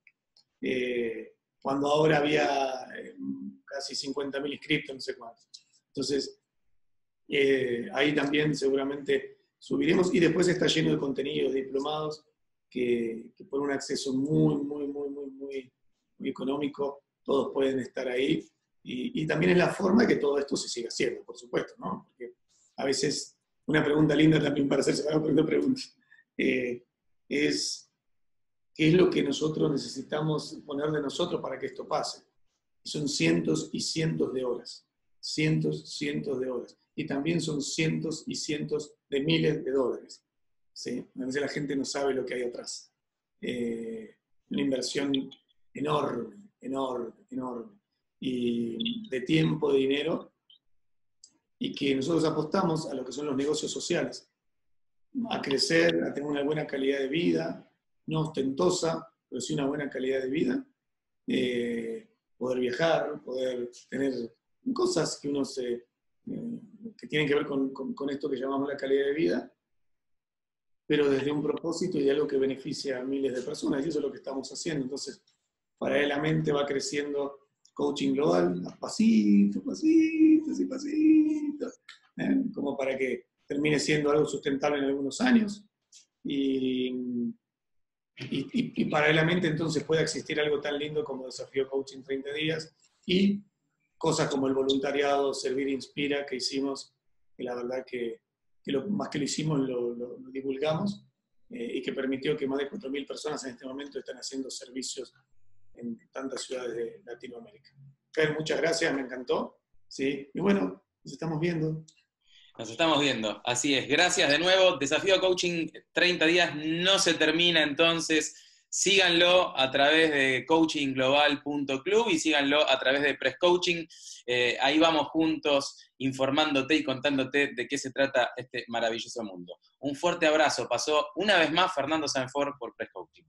Cuando ahora había casi 50.000 inscriptos, no sé cuántos. Entonces, ahí también seguramente subiremos, y después está lleno de contenidos, de diplomados, que por un acceso muy económico, todos pueden estar ahí. Y también es la forma de que todo esto se siga haciendo, por supuesto, ¿no? Porque a veces, una pregunta linda también para hacerse, una pregunta, es ¿qué es lo que nosotros necesitamos poner de nosotros para que esto pase? Son cientos y cientos de horas, cientos de horas, y también son cientos y cientos de miles de dólares, ¿sí? A veces la gente no sabe lo que hay atrás. Una inversión enorme, y de tiempo, de dinero, y que nosotros apostamos a lo que son los negocios sociales, a crecer, a tener una buena calidad de vida, no ostentosa, pero sí una buena calidad de vida, poder viajar, poder tener cosas que que tienen que ver con esto que llamamos la calidad de vida, pero desde un propósito y de algo que beneficia a miles de personas, y eso es lo que estamos haciendo. Entonces, paralelamente va creciendo Coaching Global, pasitos, como para que termine siendo algo sustentable en algunos años, y paralelamente entonces pueda existir algo tan lindo como Desafío Coaching 30 días, y cosas como el voluntariado, Servir Inspira, que hicimos, que la verdad que más que lo hicimos, lo divulgamos, y que permitió que más de 4.000 personas en este momento están haciendo servicios en tantas ciudades de Latinoamérica. Fer, muchas gracias, me encantó. ¿Sí? Y bueno, nos estamos viendo.
Nos estamos viendo, así es. Gracias de nuevo. Desafío Coaching 30 días no se termina, entonces síganlo a través de coachingglobal.club y síganlo a través de Press Coaching. Ahí vamos juntos informándote y contándote de qué se trata este maravilloso mundo. Un fuerte abrazo. Pasó una vez más Fernando Sanford por Press Coaching.